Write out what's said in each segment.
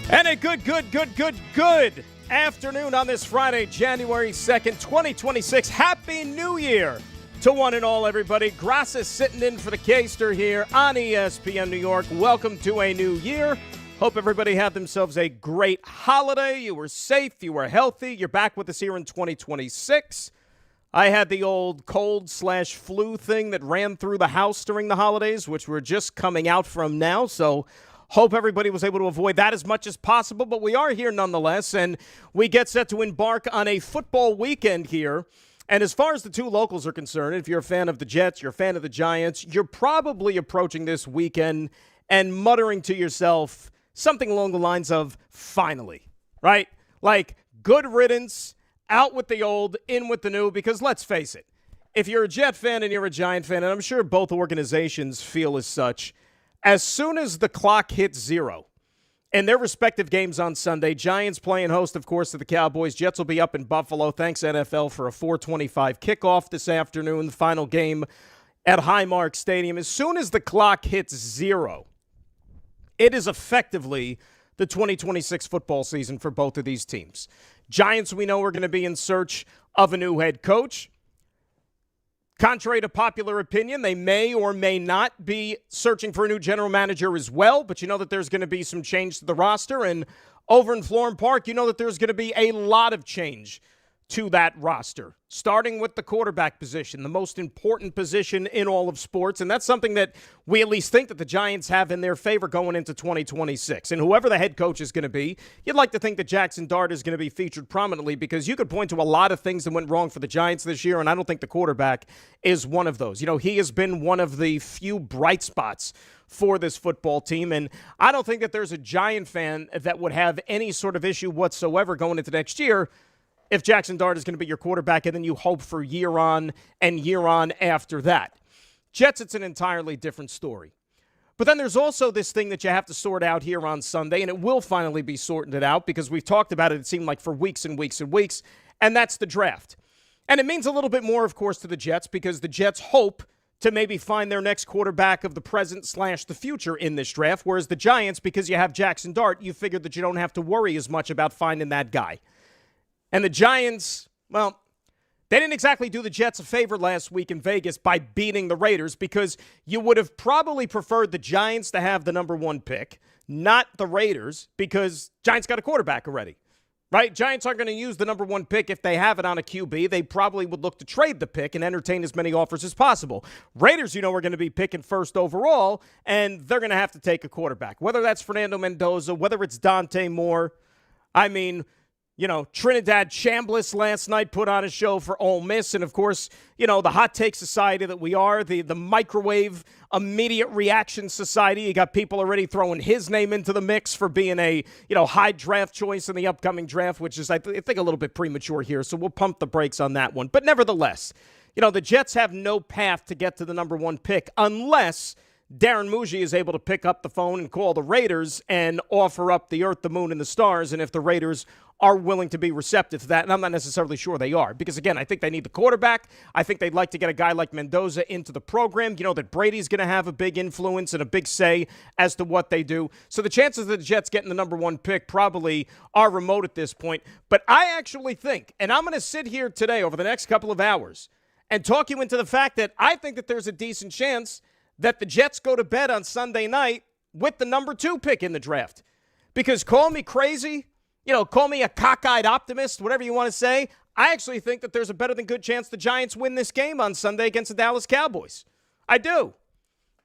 And a good afternoon on this Friday, January 2nd, 2026. Happy New Year to one and all, everybody. Grass is sitting in for the K-Ster here on ESPN New York. Welcome to a new year. Hope everybody had themselves a great holiday. You were safe. You were healthy. You're back with us here in 2026. I had the old cold/flu thing that ran through the house during the holidays, which we're just coming out from now, so hope everybody was able to avoid that as much as possible, but we are here nonetheless, and we get set to embark on a football weekend here. And as far as the two locals are concerned, if you're a fan of the Jets, you're a fan of the Giants, you're probably approaching this weekend and muttering to yourself something along the lines of, finally, right? Like, good riddance, out with the old, in with the new, because let's face it, if you're a Jet fan and you're a Giant fan, and I'm sure both organizations feel as such, as soon as the clock hits zero in their respective games on Sunday, Giants playing host, of course, to the Cowboys. Jets will be up in Buffalo. Thanks, NFL, for a 4:25 kickoff this afternoon, the final game at Highmark Stadium. As soon as the clock hits zero, it is effectively the 2026 football season for both of these teams. Giants, we know, are going to be in search of a new head coach. Contrary to popular opinion, they may or may not be searching for a new general manager as well, but you know that there's going to be some change to the roster, and over in Florham Park, you know that there's going to be a lot of change to that roster, starting with the quarterback position, the most important position in all of sports, and that's something that we at least think that the Giants have in their favor going into 2026. And whoever the head coach is going to be, you'd like to think that Jackson Dart is going to be featured prominently, because you could point to a lot of things that went wrong for the Giants this year, and I don't think the quarterback is one of those. You know, he has been one of the few bright spots for this football team, and I don't think that there's a Giant fan that would have any sort of issue whatsoever going into next year if Jackson Dart is going to be your quarterback, and then you hope for year on and year on after that. Jets, it's an entirely different story. But then there's also this thing that you have to sort out here on Sunday, and it will finally be sorting it out, because we've talked about it, it seemed like, for weeks and weeks and weeks, and that's the draft. And it means a little bit more, of course, to the Jets, because the Jets hope to maybe find their next quarterback of the present/the future in this draft, whereas the Giants, because you have Jackson Dart, you figured that you don't have to worry as much about finding that guy. And the Giants, well, they didn't exactly do the Jets a favor last week in Vegas by beating the Raiders, because you would have probably preferred the Giants to have the number one pick, not the Raiders, because Giants got a quarterback already, right? Giants aren't going to use the number one pick if they have it on a QB. They probably would look to trade the pick and entertain as many offers as possible. Raiders, you know, are going to be picking first overall, and they're going to have to take a quarterback, whether that's Fernando Mendoza, whether it's Dante Moore. I mean, you know, Trinidad Chambliss last night put on a show for Ole Miss. And, of course, you know, the hot take society that we are, the microwave immediate reaction society. You got people already throwing his name into the mix for being a, you know, high draft choice in the upcoming draft, which is, I think, a little bit premature here. So we'll pump the brakes on that one. But nevertheless, you know, the Jets have no path to get to the number one pick unless Darren Muji is able to pick up the phone and call the Raiders and offer up the earth, the moon, and the stars. And if the Raiders are willing to be receptive to that, and I'm not necessarily sure they are, because, again, I think they need the quarterback. I think they'd like to get a guy like Mendoza into the program. You know that Brady's going to have a big influence and a big say as to what they do. So the chances of the Jets getting the number one pick probably are remote at this point. But I actually think, and I'm going to sit here today over the next couple of hours and talk you into the fact that I think that there's a decent chance that the Jets go to bed on Sunday night with the number two pick in the draft. Because call me crazy, you know, call me a cockeyed optimist, whatever you want to say, I actually think that there's a better than good chance the Giants win this game on Sunday against the Dallas Cowboys. I do.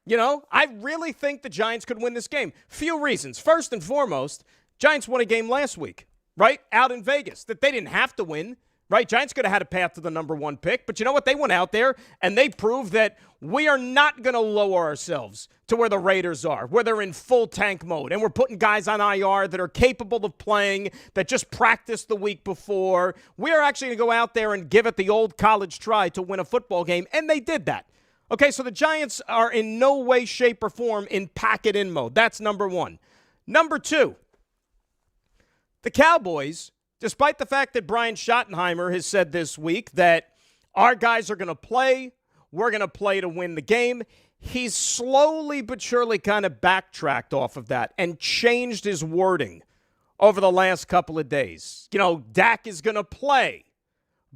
You know, I really think the Giants could win this game. Few reasons. First and foremost, Giants won a game last week, right, out in Vegas, that they didn't have to win. Right, Giants could have had a path to the number one pick, but you know what? They went out there and they proved that we are not going to lower ourselves to where the Raiders are, where they're in full tank mode, and we're putting guys on IR that are capable of playing, that just practiced the week before. We are actually going to go out there and give it the old college try to win a football game, and they did that. Okay, so the Giants are in no way, shape, or form in pack-it-in mode. That's number one. Number two, the Cowboys, despite the fact that Brian Schottenheimer has said this week that our guys are going to play, we're going to play to win the game, he's slowly but surely kind of backtracked off of that and changed his wording over the last couple of days. Dak is going to play,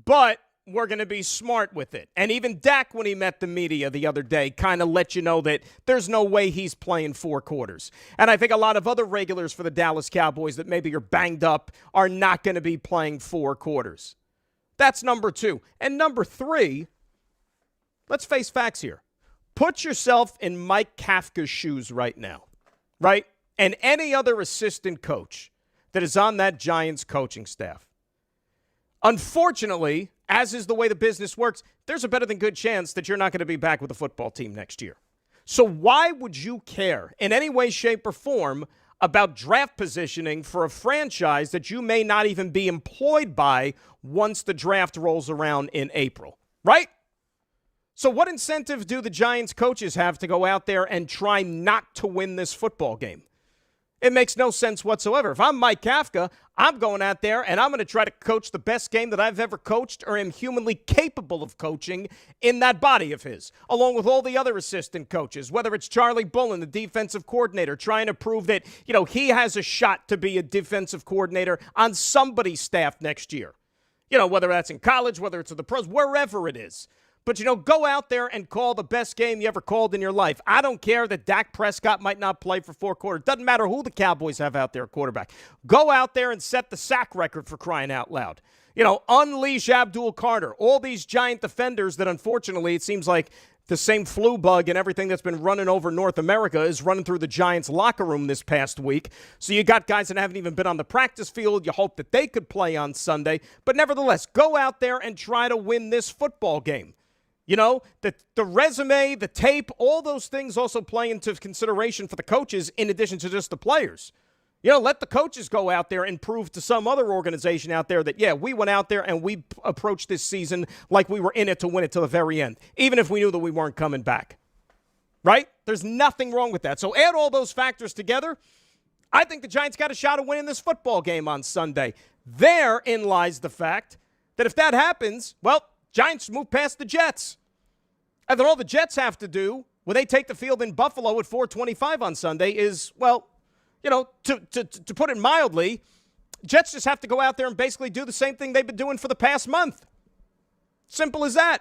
but we're going to be smart with it. And even Dak, when he met the media the other day, kind of let you know that there's no way he's playing 4 quarters. And I think a lot of other regulars for the Dallas Cowboys that maybe are banged up are not going to be playing 4 quarters. That's number 2. And number 3, let's face facts here. Put yourself in Mike Kafka's shoes right now, right? And any other assistant coach that is on that Giants coaching staff. Unfortunately, as is the way the business works, there's a better than good chance that you're not going to be back with the football team next year. So why would you care in any way, shape, or form about draft positioning for a franchise that you may not even be employed by once the draft rolls around in April, right? So what incentive do the Giants coaches have to go out there and try not to win this football game? It makes no sense whatsoever. If I'm Mike Kafka, I'm going out there and I'm going to try to coach the best game that I've ever coached or am humanly capable of coaching in that body of his, along with all the other assistant coaches, whether it's Charlie Bullen, the defensive coordinator, trying to prove that, he has a shot to be a defensive coordinator on somebody's staff next year. Whether that's in college, whether it's in the pros, wherever it is. But, go out there and call the best game you ever called in your life. I don't care that Dak Prescott might not play for 4 quarters. Doesn't matter who the Cowboys have out there at quarterback. Go out there and set the sack record for crying out loud. Unleash Abdul Carter. All these giant defenders that, unfortunately, it seems like the same flu bug and everything that's been running over North America is running through the Giants' locker room this past week. So you got guys that haven't even been on the practice field. You hope that they could play on Sunday. But nevertheless, go out there and try to win this football game. The resume, the tape, all those things also play into consideration for the coaches in addition to just the players. Let the coaches go out there and prove to some other organization out there that, yeah, we went out there and we approached this season like we were in it to win it to the very end, even if we knew that we weren't coming back. Right? There's nothing wrong with that. So add all those factors together. I think the Giants got a shot at winning this football game on Sunday. Therein lies the fact that if that happens, well, Giants move past the Jets. And then all the Jets have to do when they take the field in Buffalo at 4:25 on Sunday is, well, to put it mildly, Jets just have to go out there and basically do the same thing they've been doing for the past month. Simple as that.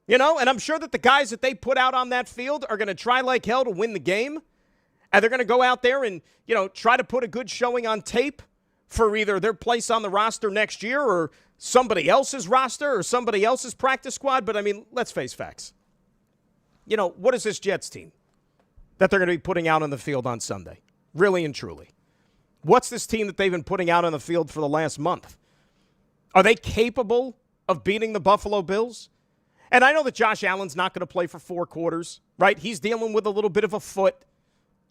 And I'm sure that the guys that they put out on that field are going to try like hell to win the game. And they're going to go out there and, try to put a good showing on tape for either their place on the roster next year or somebody else's roster or somebody else's practice squad. But, let's face facts. What is this Jets team that they're going to be putting out on the field on Sunday? Really and truly. What's this team that they've been putting out on the field for the last month? Are they capable of beating the Buffalo Bills? And I know that Josh Allen's not going to play for 4 quarters, right? He's dealing with a little bit of a foot.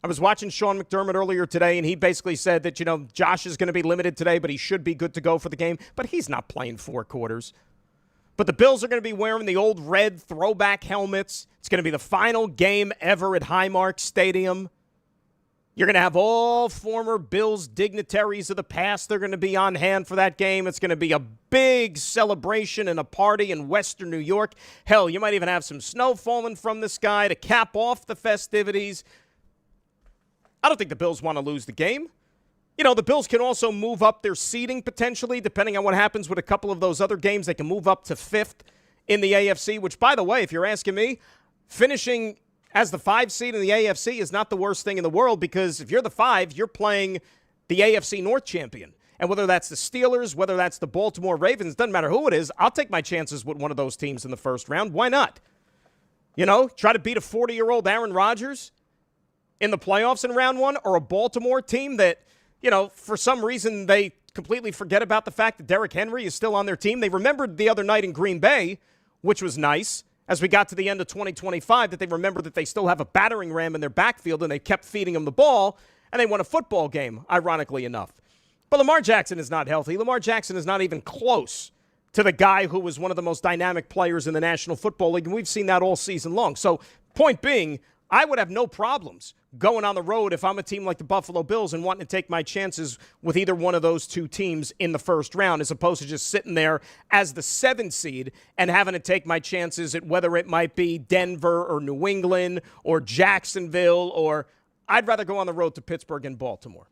I was watching Sean McDermott earlier today, and he basically said that, Josh is going to be limited today, but he should be good to go for the game. But he's not playing 4 quarters. But the Bills are going to be wearing the old red throwback helmets. It's going to be the final game ever at Highmark Stadium. You're going to have all former Bills dignitaries of the past. They're going to be on hand for that game. It's going to be a big celebration and a party in Western New York. Hell, you might even have some snow falling from the sky to cap off the festivities. I don't think the Bills want to lose the game. The Bills can also move up their seeding potentially, depending on what happens with a couple of those other games. They can move up to 5th in the AFC, which, by the way, if you're asking me, finishing as the 5 seed in the AFC is not the worst thing in the world, because if you're the 5, you're playing the AFC North champion. And whether that's the Steelers, whether that's the Baltimore Ravens, doesn't matter who it is, I'll take my chances with one of those teams in the first round. Why not? Try to beat a 40-year-old Aaron Rodgers in the playoffs in round 1, or a Baltimore team that, for some reason they completely forget about the fact that Derrick Henry is still on their team. They remembered the other night in Green Bay, which was nice, as we got to the end of 2025, that they remembered that they still have a battering ram in their backfield, and they kept feeding them the ball, and they won a football game, ironically enough. But Lamar Jackson is not healthy. Lamar Jackson is not even close to the guy who was one of the most dynamic players in the National Football League, and we've seen that all season long. So, point being, I would have no problems going on the road if I'm a team like the Buffalo Bills and wanting to take my chances with either one of those 2 teams in the first round, as opposed to just sitting there as the 7th seed and having to take my chances at whether it might be Denver or New England or Jacksonville, or I'd rather go on the road to Pittsburgh and Baltimore.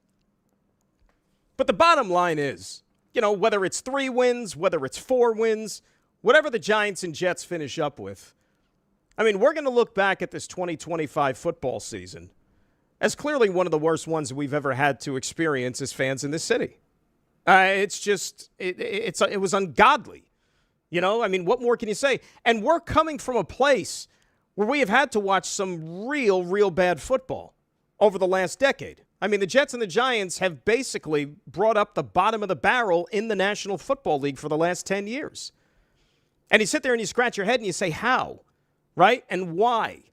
But the bottom line is, whether it's 3 wins, whether it's 4 wins, whatever the Giants and Jets finish up with, I mean, we're going to look back at this 2025 football season as clearly one of the worst ones we've ever had to experience as fans in this city. It's just, it was ungodly. I mean, what more can you say? And we're coming from a place where we have had to watch some real bad football over the last decade. I mean, the Jets and the Giants have basically brought up the bottom of the barrel in the National Football League for the last 10 years. And you sit there and you scratch your head and you say, how? Right? And why?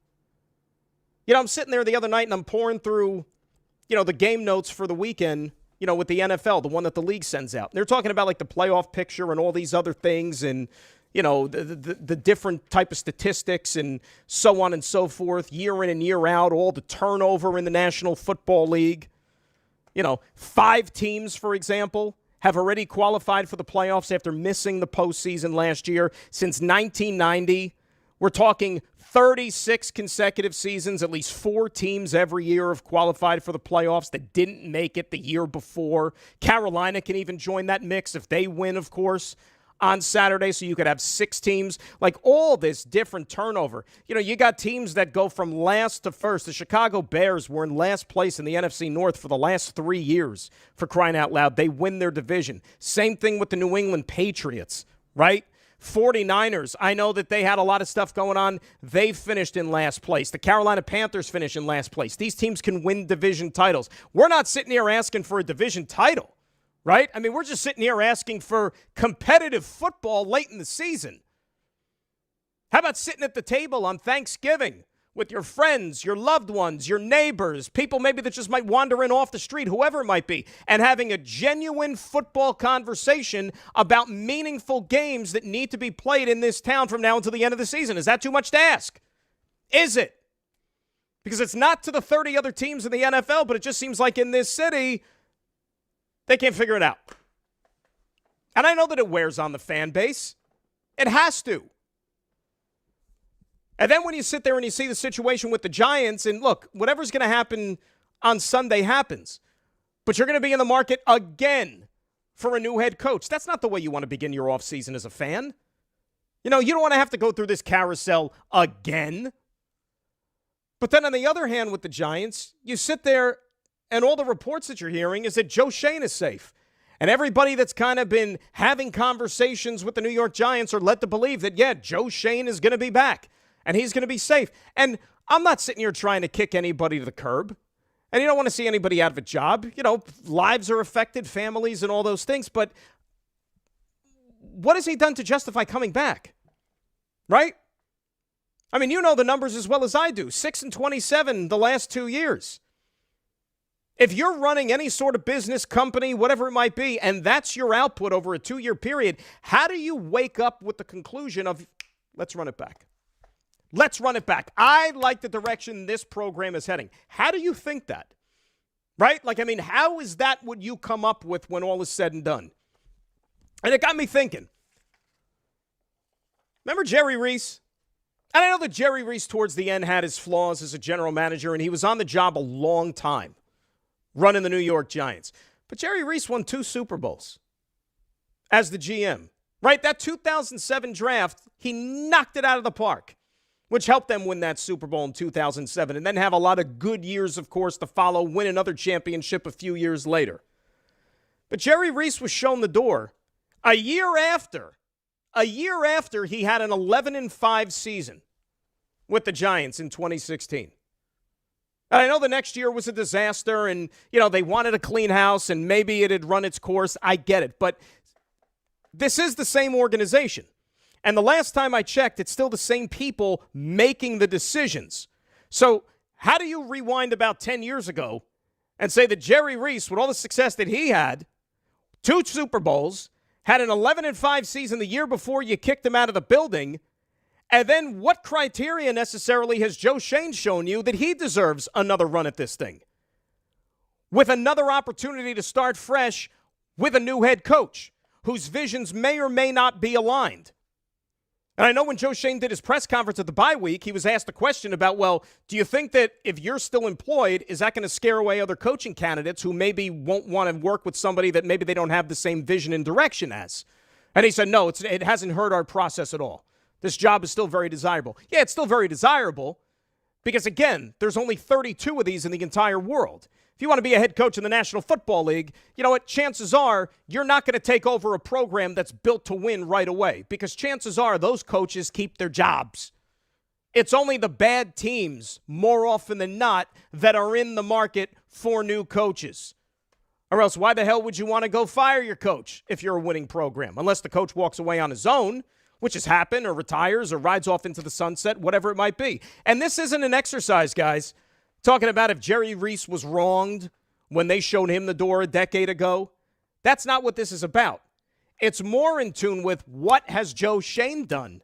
I'm sitting there the other night and I'm pouring through, the game notes for the weekend, with the NFL, the one that the league sends out. They're talking about like the playoff picture and all these other things and, the different type of statistics and so on and so forth, year in and year out, all the turnover in the National Football League. 5 teams, for example, have already qualified for the playoffs after missing the postseason last year. Since 1990, we're talking 36 consecutive seasons, at least 4 teams every year have qualified for the playoffs that didn't make it the year before. Carolina can even join that mix if they win, of course, on Saturday, so you could have 6 teams. Like all this different turnover. You got teams that go from last to first. The Chicago Bears were in last place in the NFC North for the last 3 years, for crying out loud. They win their division. Same thing with the New England Patriots, right? 49ers, I know that they had a lot of stuff going on. They finished in last place. The Carolina Panthers finished in last place. These teams can win division titles. We're not sitting here asking for a division title, right? I mean, we're just sitting here asking for competitive football late in the season. How about sitting at the table on Thanksgiving with your friends, your loved ones, your neighbors, people maybe that just might wander in off the street, whoever it might be, and having a genuine football conversation about meaningful games that need to be played in this town from now until the end of the season? Is that too much to ask? Is it? Because it's not to the 30 other teams in the NFL, but it just seems like in this city, they can't figure it out. And I know that it wears on the fan base. It has to. And then when you sit there and you see the situation with the Giants, and look, whatever's going to happen on Sunday happens. But you're going to be in the market again for a new head coach. That's not the way you want to begin your offseason as a fan. You don't want to have to go through this carousel again. But then on the other hand with the Giants, you sit there and all the reports that you're hearing is that Joe Schoen is safe. And everybody that's kind of been having conversations with the New York Giants are led to believe that, yeah, Joe Schoen is going to be back. And he's going to be safe. And I'm not sitting here trying to kick anybody to the curb. And you don't want to see anybody out of a job. Lives are affected, families and all those things. But what has he done to justify coming back? Right? I mean, you know the numbers as well as I do. 6-27 the last 2 years. If you're running any sort of business, company, whatever it might be, and that's your output over a 2-year period, how do you wake up with the conclusion of, let's run it back? Let's run it back. I like the direction this program is heading. How do you think that? Right? How is that what you come up with when all is said and done? And it got me thinking. Remember Jerry Reese? And I know that Jerry Reese towards the end had his flaws as a general manager, and he was on the job a long time running the New York Giants. But Jerry Reese won 2 Super Bowls as the GM. Right? That 2007 draft, he knocked it out of the park, which helped them win that Super Bowl in 2007 and then have a lot of good years, of course, to follow, win another championship a few years later. But Jerry Reese was shown the door a year after he had an 11-5 season with the Giants in 2016. And I know the next year was a disaster and, they wanted a clean house and maybe it had run its course. I get it. But this is the same organization. And the last time I checked, it's still the same people making the decisions. So how do you rewind about 10 years ago and say that Jerry Reese, with all the success that he had, 2 Super Bowls, had an 11-5 season the year before you kicked him out of the building, and then what criteria necessarily has Joe Schoen shown you that he deserves another run at this thing? With another opportunity to start fresh with a new head coach whose visions may or may not be aligned. And I know when Joe Schoen did his press conference at the bye week, he was asked a question about, well, do you think that if you're still employed, is that going to scare away other coaching candidates who maybe won't want to work with somebody that maybe they don't have the same vision and direction as? And he said, no, it hasn't hurt our process at all. This job is still very desirable. Yeah, it's still very desirable because, again, there's only 32 of these in the entire world. If you want to be a head coach in the National Football League, you know what? Chances are you're not going to take over a program that's built to win right away because chances are those coaches keep their jobs. It's only the bad teams, more often than not, that are in the market for new coaches. Or else why the hell would you want to go fire your coach if you're a winning program? Unless the coach walks away on his own, which has happened, or retires, or rides off into the sunset, whatever it might be. And this isn't an exercise, guys, talking about if Jerry Reese was wronged when they showed him the door a decade ago. That's not what this is about. It's more in tune with what has Joe Schoen done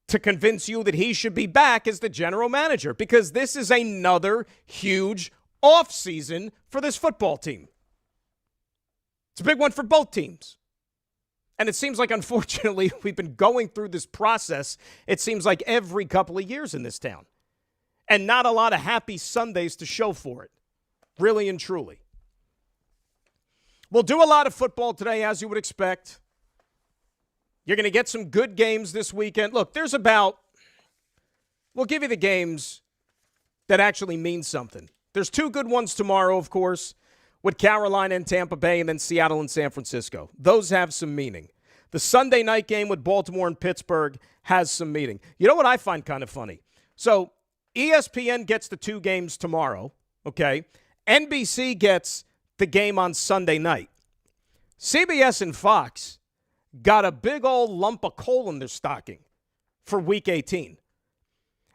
to convince you that he should be back as the general manager, because this is another huge offseason for this football team. It's a big one for both teams. And it seems like, unfortunately, we've been going through this process, it seems like every couple of years in this town. And not a lot of happy Sundays to show for it, really and truly. We'll do a lot of football today, as you would expect. You're going to get some good games this weekend. Look, we'll give you the games that actually mean something. There's 2 good ones tomorrow, of course, with Carolina and Tampa Bay, and then Seattle and San Francisco. Those have some meaning. The Sunday night game with Baltimore and Pittsburgh has some meaning. You know what I find kind of funny? So ESPN gets the 2 games tomorrow, okay? NBC gets the game on Sunday night. CBS and Fox got a big old lump of coal in their stocking for Week 18.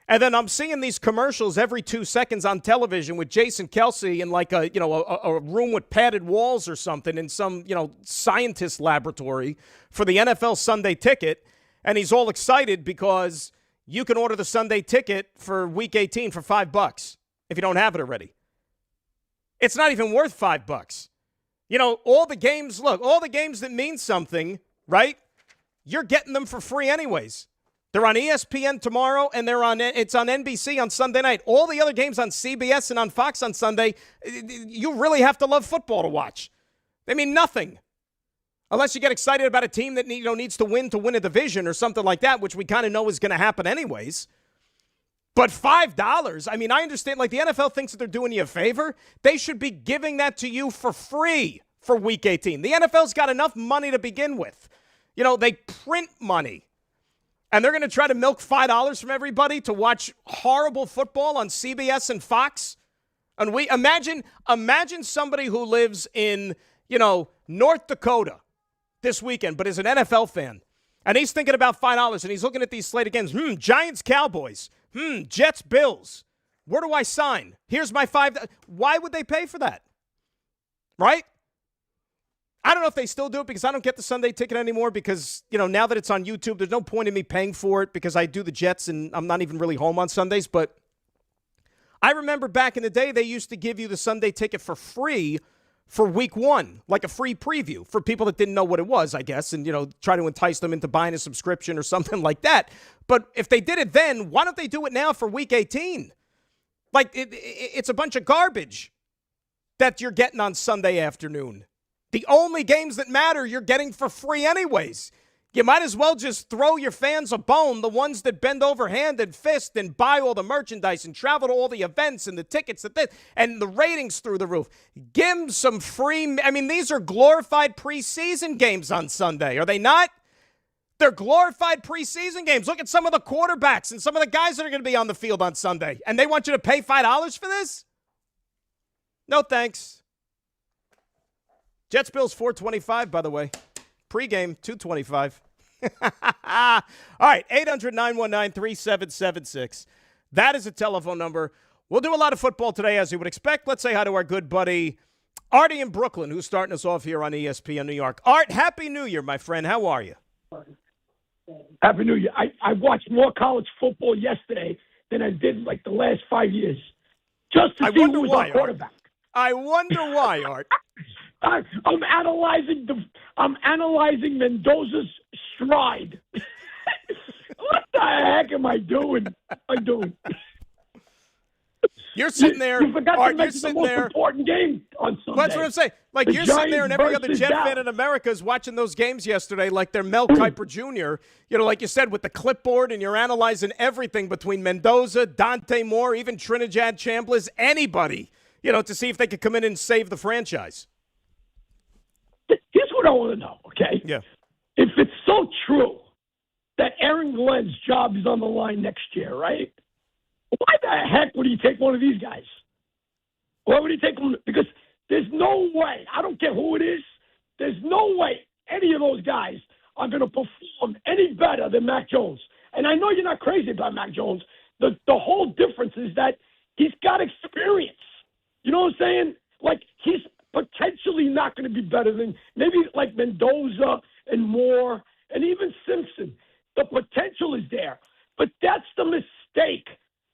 And then I'm seeing these commercials every 2 seconds on television with Jason Kelce in like a room with padded walls or something in some, scientist laboratory for the NFL Sunday ticket. And he's all excited because you can order the Sunday ticket for Week 18 for $5 if you don't have it already. It's not even worth $5. All the games that mean something, right? You're getting them for free anyways. They're on ESPN tomorrow, and it's on NBC on Sunday night. All the other games on CBS and on Fox on Sunday, you really have to love football to watch. They mean nothing. Unless you get excited about a team that needs to win a division or something like that, which we kind of know is going to happen anyways. But $5, I mean, I understand, like the NFL thinks that they're doing you a favor. They should be giving that to you for free for Week 18. The NFL's got enough money to begin with. They print money. And they're going to try to milk $5 from everybody to watch horrible football on CBS and Fox. And we imagine somebody who lives in, North Dakota this weekend, but is an NFL fan. And he's thinking about $5 and he's looking at these slate of games. Giants, Cowboys. Jets, Bills. Where do I sign? Here's my $5. Why would they pay for that? Right? I don't know if they still do it because I don't get the Sunday ticket anymore because, now that it's on YouTube, there's no point in me paying for it because I do the Jets and I'm not even really home on Sundays. But I remember back in the day, they used to give you the Sunday ticket for free for Week 1, like a free preview for people that didn't know what it was, I guess, and, try to entice them into buying a subscription or something like that. But if they did it then, why don't they do it now for Week 18? Like, it's a bunch of garbage that you're getting on Sunday afternoon. The only games that matter you're getting for free anyways. You might as well just throw your fans a bone, the ones that bend over hand and fist and buy all the merchandise and travel to all the events and the tickets and the ratings through the roof. Give them some free. I mean, these are glorified preseason games on Sunday, are they not? They're glorified preseason games. Look at some of the quarterbacks and some of the guys that are going to be on the field on Sunday, and they want you to pay $5 for this? No thanks. Jets Bills $425, by the way. Pre-game $225. All right, 800-919-3776. That is a telephone number. We'll do a lot of football today, as you would expect. Let's say hi to our good buddy Artie in Brooklyn, who's starting us off here on ESPN New York. Art, Happy New Year, my friend. How are you? Happy New Year. I watched more college football yesterday than I did like the last 5 years. Just to see who was our quarterback. I wonder why, Art. I'm analyzing Mendoza's stride. heck am I doing? You're sitting there. You forgot Art, to mention the most important game on Sunday. That's what I'm saying. Like, you're sitting there, and every other Jet fan in America is watching those games yesterday like they're Mel Kiper Jr., like you said, with the clipboard, and you're analyzing everything between Mendoza, Dante Moore, even Trinidad Chambliss, anybody, to see if they could come in and save the franchise. Here's what I want to know, okay? Yeah. If it's so true that Aaron Glenn's job is on the line next year, right? Why the heck would he take one of these guys? Why would he take one? Because there's no way, I don't care who it is, there's no way any of those guys are going to perform any better than Mac Jones. And I know you're not crazy about Mac Jones. The whole difference is that he's got experience. You know what I'm saying? Like, he's potentially not going to be better than maybe like Mendoza and Moore and even Simpson. The potential is there. But that's the mistake.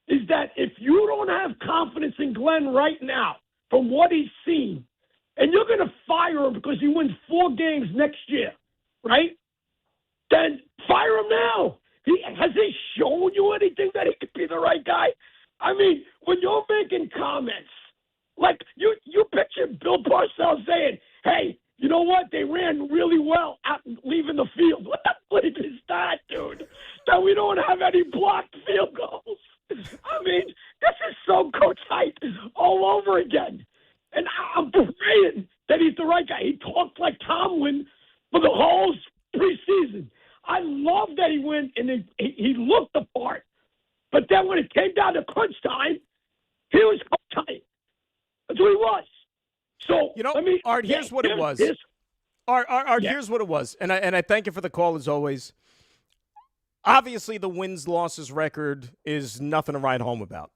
Is that if you don't have confidence in Glenn right now from what he's seen, and you're going to fire him because he wins 4 games next year, right? Then fire him now. Has he shown you anything that he could be the right guy? I mean, when you're making comments, like you picture Bill Parcells saying, hey, you know what? They ran really well out leaving the field. What the flip is that, dude? That we don't have any blocked field goals. I mean, this is so coach height all over again. And I'm praying that he's the right guy. He talked like Tomlin for the whole preseason. I love that he went and he looked the part. But then when it came down to crunch time, he was coach height. That's what he was. So, Art, here's what it was. Art, here's what it was. And I thank you for the call as always. Obviously, the wins-losses record is nothing to write home about.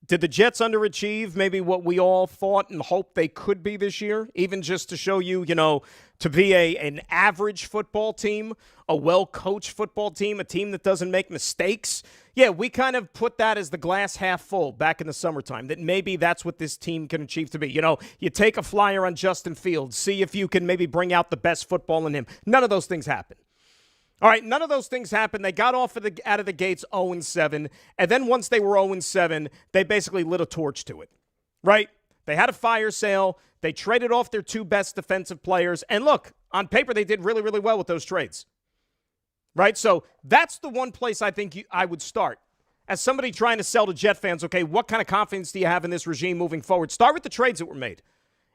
Did the Jets underachieve maybe what we all thought and hoped they could be this year? Even just to show you, to be an average football team, a well-coached football team, a team that doesn't make mistakes. Yeah, we kind of put that as the glass half full back in the summertime, that maybe that's what this team can achieve to be. You take a flyer on Justin Fields, see if you can maybe bring out the best football in him. None of those things happen. All right, none of those things happened. They got out of the gates 0-7, and then once they were 0-7, they basically lit a torch to it, right? They had a fire sale. They traded off their 2 best defensive players, and look, on paper, they did really, really well with those trades, right? So that's the one place I think I would start. As somebody trying to sell to Jet fans, okay, what kind of confidence do you have in this regime moving forward? Start with the trades that were made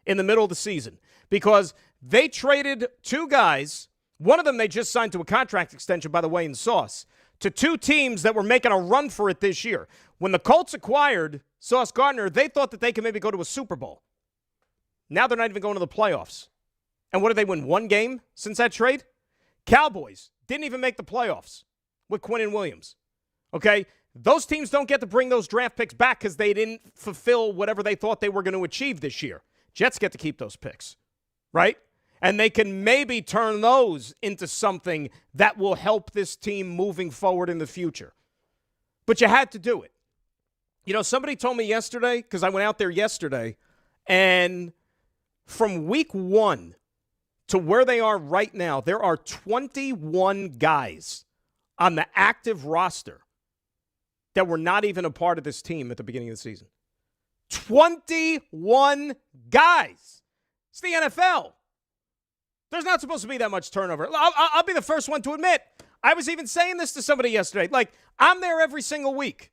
in the middle of the season, because they traded 2 guys. One of them they just signed to a contract extension, by the way, in Sauce, to 2 teams that were making a run for it this year. When the Colts acquired Sauce Gardner, they thought that they could maybe go to a Super Bowl. Now they're not even going to the playoffs. And what did they win, 1 game since that trade? Cowboys didn't even make the playoffs with Quinnen Williams. Okay? Those teams don't get to bring those draft picks back because they didn't fulfill whatever they thought they were going to achieve this year. Jets get to keep those picks, right? And they can maybe turn those into something that will help this team moving forward in the future. But you had to do it. Somebody told me yesterday, because I went out there yesterday, and from week 1 to where they are right now, there are 21 guys on the active roster that were not even a part of this team at the beginning of the season. 21 guys. It's the NFL. There's not supposed to be that much turnover. I'll be the first one to admit, I was even saying this to somebody yesterday. Like, I'm there every single week,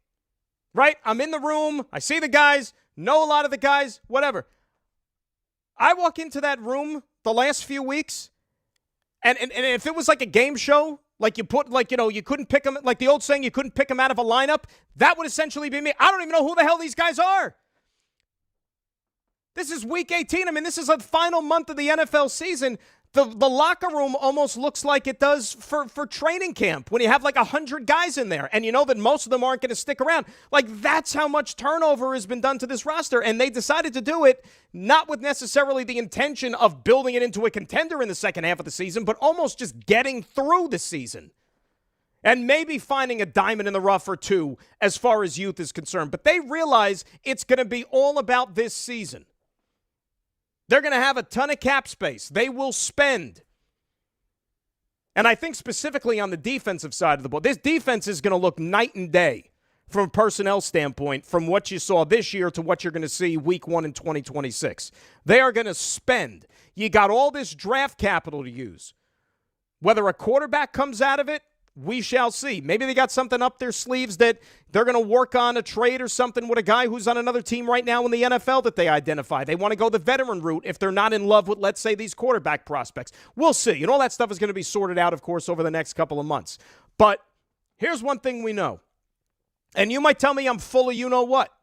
right? I'm in the room. I see the guys, know a lot of the guys, whatever. I walk into that room the last few weeks, and if it was like a game show, like you couldn't pick them, like the old saying, you couldn't pick them out of a lineup, that would essentially be me. I don't even know who the hell these guys are. This is week 18. I mean, this is the final month of the NFL season. The locker room almost looks like it does for training camp when you have like 100 guys in there and you know that most of them aren't going to stick around. Like, that's how much turnover has been done to this roster, and they decided to do it not with necessarily the intention of building it into a contender in the second half of the season, but almost just getting through the season and maybe finding a diamond in the rough or 2 as far as youth is concerned. But they realize it's going to be all about this season. They're going to have a ton of cap space. They will spend. And I think specifically on the defensive side of the ball, this defense is going to look night and day from a personnel standpoint from what you saw this year to what you're going to see week 1 in 2026. They are going to spend. You got all this draft capital to use. Whether a quarterback comes out of it, we shall see. Maybe they got something up their sleeves that they're going to work on a trade or something with a guy who's on another team right now in the NFL that they identify. They want to go the veteran route if they're not in love with, let's say, these quarterback prospects. We'll see. And all that stuff is going to be sorted out, of course, over the next couple of months. But here's one thing we know. And you might tell me I'm full of you-know-what.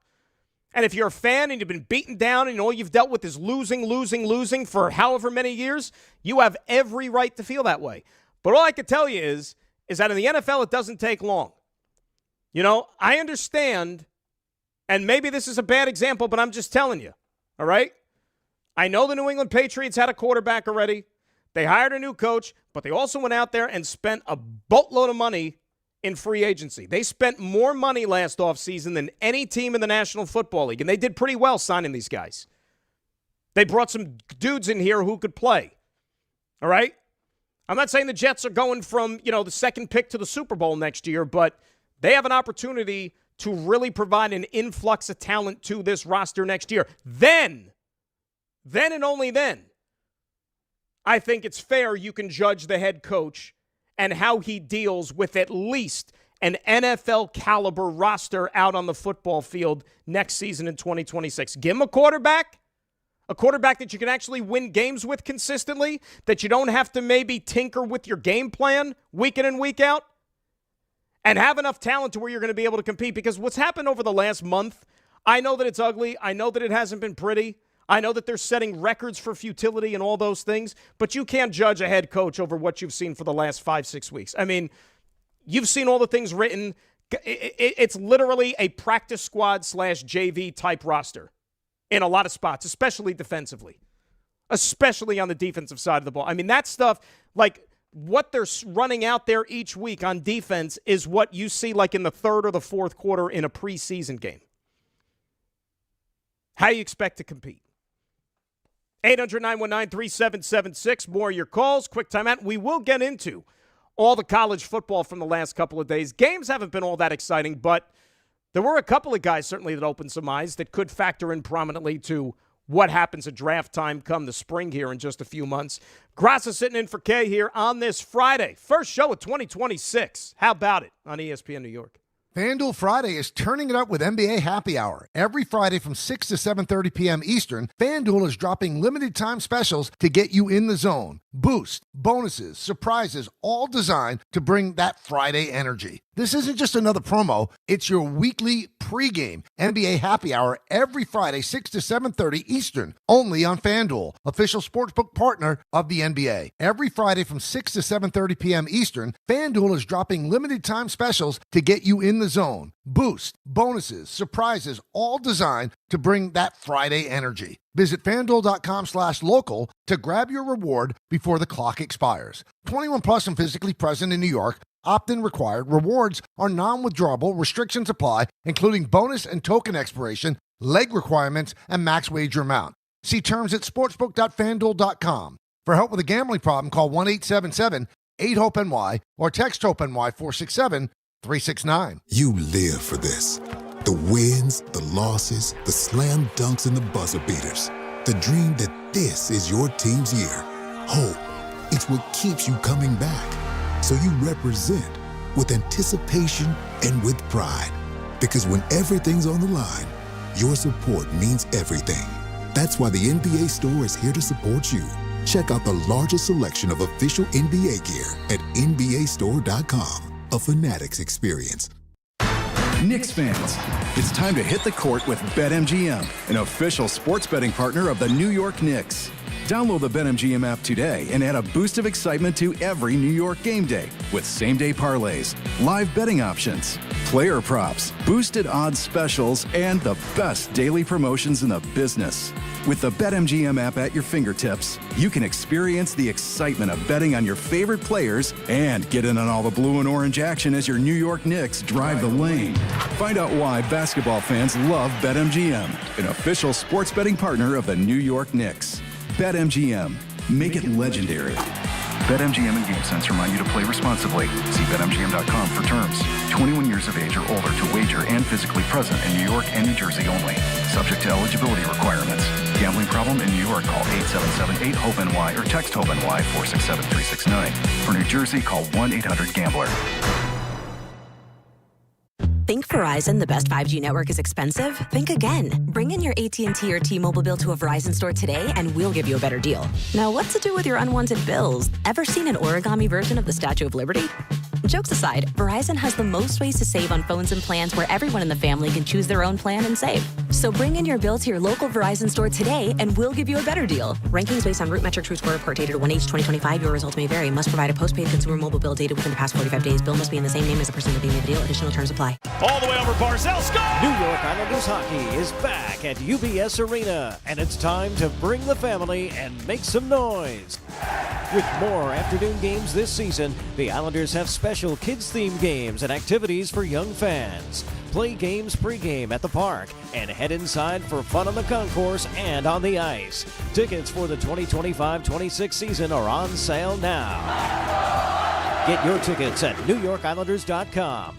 And if you're a fan and you've been beaten down and all you've dealt with is losing for however many years, you have every right to feel that way. But all I can tell you is that in the NFL, it doesn't take long. You know, I understand, and maybe this is a bad example, but I'm just telling you, all right? I know the New England Patriots had a quarterback already. They hired a new coach, but they also went out there and spent a boatload of money in free agency. They spent more money last offseason than any team in the National Football League, and they did pretty well signing these guys. They brought some dudes in here who could play, all right? I'm not saying the Jets are going from, the second pick to the Super Bowl next year, but they have an opportunity to really provide an influx of talent to this roster next year. Then and only then, I think it's fair you can judge the head coach and how he deals with at least an NFL caliber roster out on the football field next season in 2026. Give him a quarterback that you can actually win games with consistently, that you don't have to maybe tinker with your game plan week in and week out, and have enough talent to where you're going to be able to compete. Because what's happened over the last month, I know that it's ugly. I know that it hasn't been pretty. I know that they're setting records for futility and all those things, but you can't judge a head coach over what you've seen for the last 5-6 weeks. I mean, you've seen all the things written. It's literally a practice squad / JV type roster in a lot of spots, especially defensively, especially on the defensive side of the ball. I mean, that stuff, like what they're running out there each week on defense is what you see like in the third or the fourth quarter in a preseason game. How you expect to compete? 800-919-3776. More of your calls. Quick timeout. We will get into all the college football from the last couple of days. Games haven't been all that exciting, but there were a couple of guys certainly that opened some eyes that could factor in prominently to what happens at draft time come the spring here in just a few months. Grass is sitting in for Kay here on this Friday. First show of 2026. How about it on ESPN New York? FanDuel Friday is turning it up with NBA Happy Hour. Every Friday from 6 to 7:30 p.m. Eastern, FanDuel is dropping limited-time specials to get you in the zone. Boost, bonuses, surprises, all designed to bring that Friday energy. This isn't just another promo. It's your weekly pregame NBA Happy Hour every Friday, 6 to 7:30 Eastern, only on FanDuel, official sportsbook partner of the NBA. Every Friday from 6 to 7:30 p.m. Eastern, FanDuel is dropping limited-time specials to get you in the zone. Boost, bonuses, surprises, all designed to bring that Friday energy. Visit FanDuel.com/local to grab your reward before the clock expires. 21 plus and physically present in New York. Opt-in required. Rewards are non-withdrawable. Restrictions apply, including bonus and token expiration, leg requirements, and max wager amount. See terms at sportsbook.fanduel.com. For help with a gambling problem, call 1-877-8-HOPE-NY or text HOPE-NY 467-369. You live for this. The wins, the losses, the slam dunks, and the buzzer beaters. The dream that this is your team's year. Hope. It's what keeps you coming back. So you represent with anticipation and with pride. Because when everything's on the line, your support means everything. That's why the NBA Store is here to support you. Check out the largest selection of official NBA gear at NBAstore.com. A Fanatics experience. Knicks fans, it's time to hit the court with BetMGM, an official sports betting partner of the New York Knicks. Download the BetMGM app today and add a boost of excitement to every New York game day with same-day parlays, live betting options, player props, boosted odds specials, and the best daily promotions in the business. With the BetMGM app at your fingertips, you can experience the excitement of betting on your favorite players and get in on all the blue and orange action as your New York Knicks drive the lane. Find out why basketball fans love BetMGM, an official sports betting partner of the New York Knicks. BetMGM. Make it legendary. BetMGM and GameSense remind you to play responsibly. See BetMGM.com for terms. 21 years of age or older to wager and physically present in New York and New Jersey only. Subject to eligibility requirements. Gambling problem in New York? Call 877-8-HOPE-NY or text HOPE-NY 467-369. For New Jersey, call 1-800-GAMBLER. Think Verizon, the best 5G network, is expensive? Think again. Bring in your AT&T or T-Mobile bill to a Verizon store today and we'll give you a better deal. Now, what to do with your unwanted bills? Ever seen an origami version of the Statue of Liberty? Jokes aside, Verizon has the most ways to save on phones and plans where everyone in the family can choose their own plan and save. So bring in your bill to your local Verizon store today and we'll give you a better deal. Rankings based on root metric true score report dated 1H2025. Your results may vary. Must provide a postpaid consumer mobile bill dated within the past 45 days. Bill must be in the same name as the person redeeming the deal. Additional terms apply. All the way over Barzell, score! New York Islanders hockey is back at UBS Arena, and it's time to bring the family and make some noise. With more afternoon games this season, the Islanders have special kids-themed games and activities for young fans. Play games pregame at the park and head inside for fun on the concourse and on the ice. Tickets for the 2025-26 season are on sale now. Get your tickets at NewYorkIslanders.com.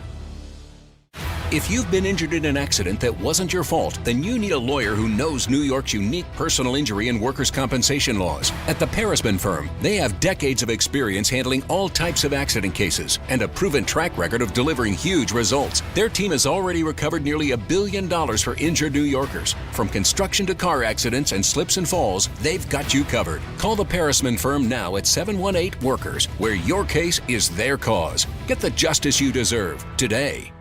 If you've been injured in an accident that wasn't your fault, then you need a lawyer who knows New York's unique personal injury and workers' compensation laws. At the Parisman Firm, they have decades of experience handling all types of accident cases and a proven track record of delivering huge results. Their team has already recovered nearly $1 billion for injured New Yorkers. From construction to car accidents and slips and falls, they've got you covered. Call the Parisman Firm now at 718-WORKERS, where your case is their cause. Get the justice you deserve today.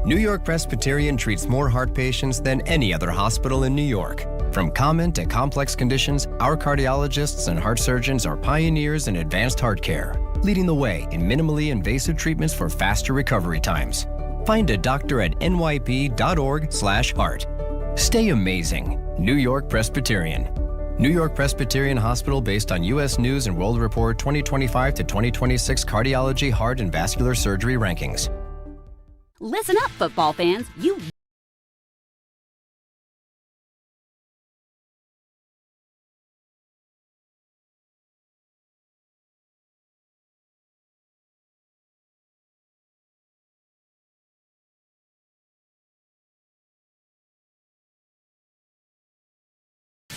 New York Presbyterian treats more heart patients than any other hospital in New York. From common to complex conditions, our cardiologists and heart surgeons are pioneers in advanced heart care, leading the way in minimally invasive treatments for faster recovery times. Find a doctor at nyp.org/heart. Stay amazing. New York Presbyterian. New York Presbyterian Hospital based on U.S. News and World Report 2025 to 2026 Cardiology, Heart, and Vascular Surgery Rankings. Listen up, football fans. You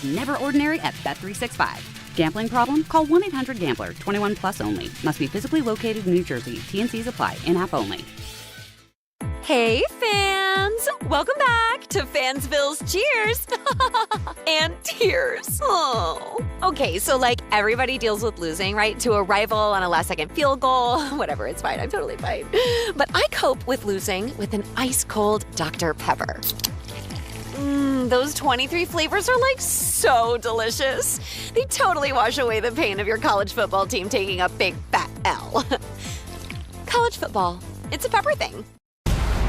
never ordinary at Bet365. Gambling problem? Call 1-800-GAMBLER. 21 plus only. Must be physically located in New Jersey. T&Cs apply. In-app only. Hey, fans! Welcome back to Fansville's Cheers and Tears. Oh. Okay, so like everybody deals with losing, right? To a rival on a last-second field goal. Whatever, it's fine. I'm totally fine. But I cope with losing with an ice-cold Dr. Pepper. Those 23 flavors are like so delicious. They totally wash away the pain of your college football team taking a big fat L. College football. It's a pepper thing.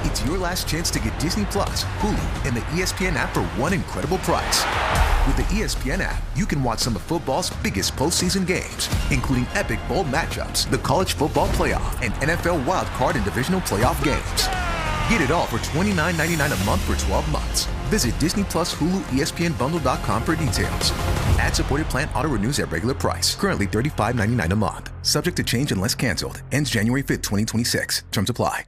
It's your last chance to get Disney Plus, Hulu, and the ESPN app for one incredible price. With the ESPN app, you can watch some of football's biggest postseason games, including epic bowl matchups, the College Football Playoff, and NFL Wild Card and Divisional Playoff games. Get it all for $29.99 a month for 12 months. Visit Disney Plus, Hulu, ESPNBundle.com for details. Ad-supported plan auto-renews at regular price. Currently $35.99 a month. Subject to change unless canceled. Ends January 5th, 2026. Terms apply.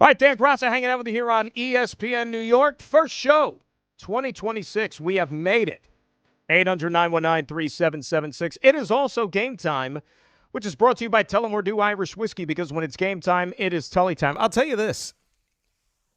All right, Dan Graca hanging out with you here on ESPN New York. First show, 2026. We have made it. 800-919-3776. It is also game time, which is brought to you by Tullamore Dew Irish Whiskey, because when it's game time, it is Tully time. I'll tell you this.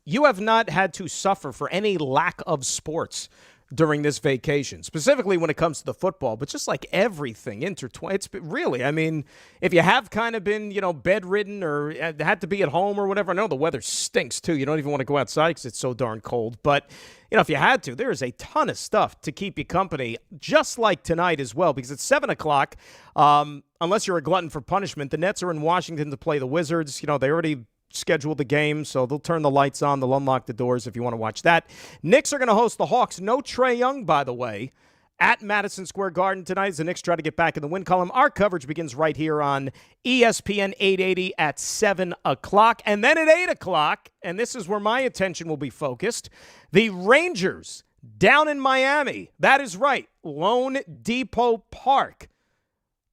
You have not had to suffer for any lack of sports during this vacation, specifically when it comes to the football, but just like everything intertwined. It's really, I mean, if you have kind of been, bedridden or had to be at home or whatever, I know the weather stinks too. You don't even want to go outside because it's so darn cold. But, if you had to, there is a ton of stuff to keep you company, just like tonight as well, because it's 7 o'clock. Unless you're a glutton for punishment, the Nets are in Washington to play the Wizards. They already scheduled the game, so they'll turn the lights on. They'll unlock the doors if you want to watch that. Knicks are going to host the Hawks. No Trae Young, by the way, at Madison Square Garden tonight as the Knicks try to get back in the win column. Our coverage begins right here on ESPN 880 at 7 o'clock. And then at 8 o'clock, and this is where my attention will be focused, the Rangers down in Miami. That is right, Lone Depot Park.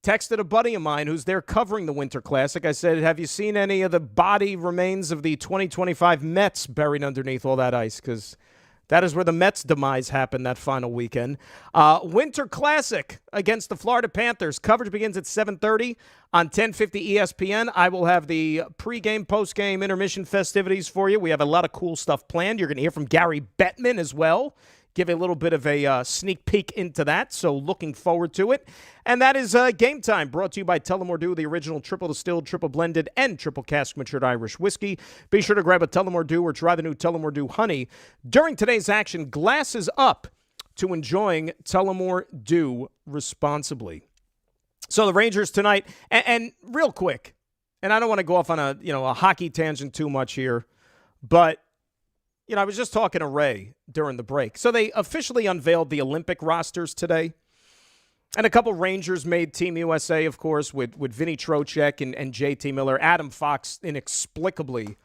Texted a buddy of mine who's there covering the Winter Classic. I said, have you seen any of the body remains of the 2025 Mets buried underneath all that ice? Because that is where the Mets' demise happened that final weekend. Winter Classic against the Florida Panthers. Coverage begins at 7:30 on 1050 ESPN. I will have the pregame, postgame, intermission festivities for you. We have a lot of cool stuff planned. You're going to hear from Gary Bettman as well. Give a little bit of a sneak peek into that, so looking forward to it. And that is Game Time, brought to you by Tullamore Dew, the original triple distilled, triple blended, and triple cask matured Irish whiskey. Be sure to grab a Tullamore Dew or try the new Tullamore Dew Honey. During today's action, glasses up to enjoying Tullamore Dew responsibly. So the Rangers tonight, and real quick, and I don't want to go off on a hockey tangent too much here, but I was just talking to Ray during the break. So they officially unveiled the Olympic rosters today. And a couple Rangers made Team USA, of course, with Vinny Trocheck and JT Miller. Adam Fox inexplicably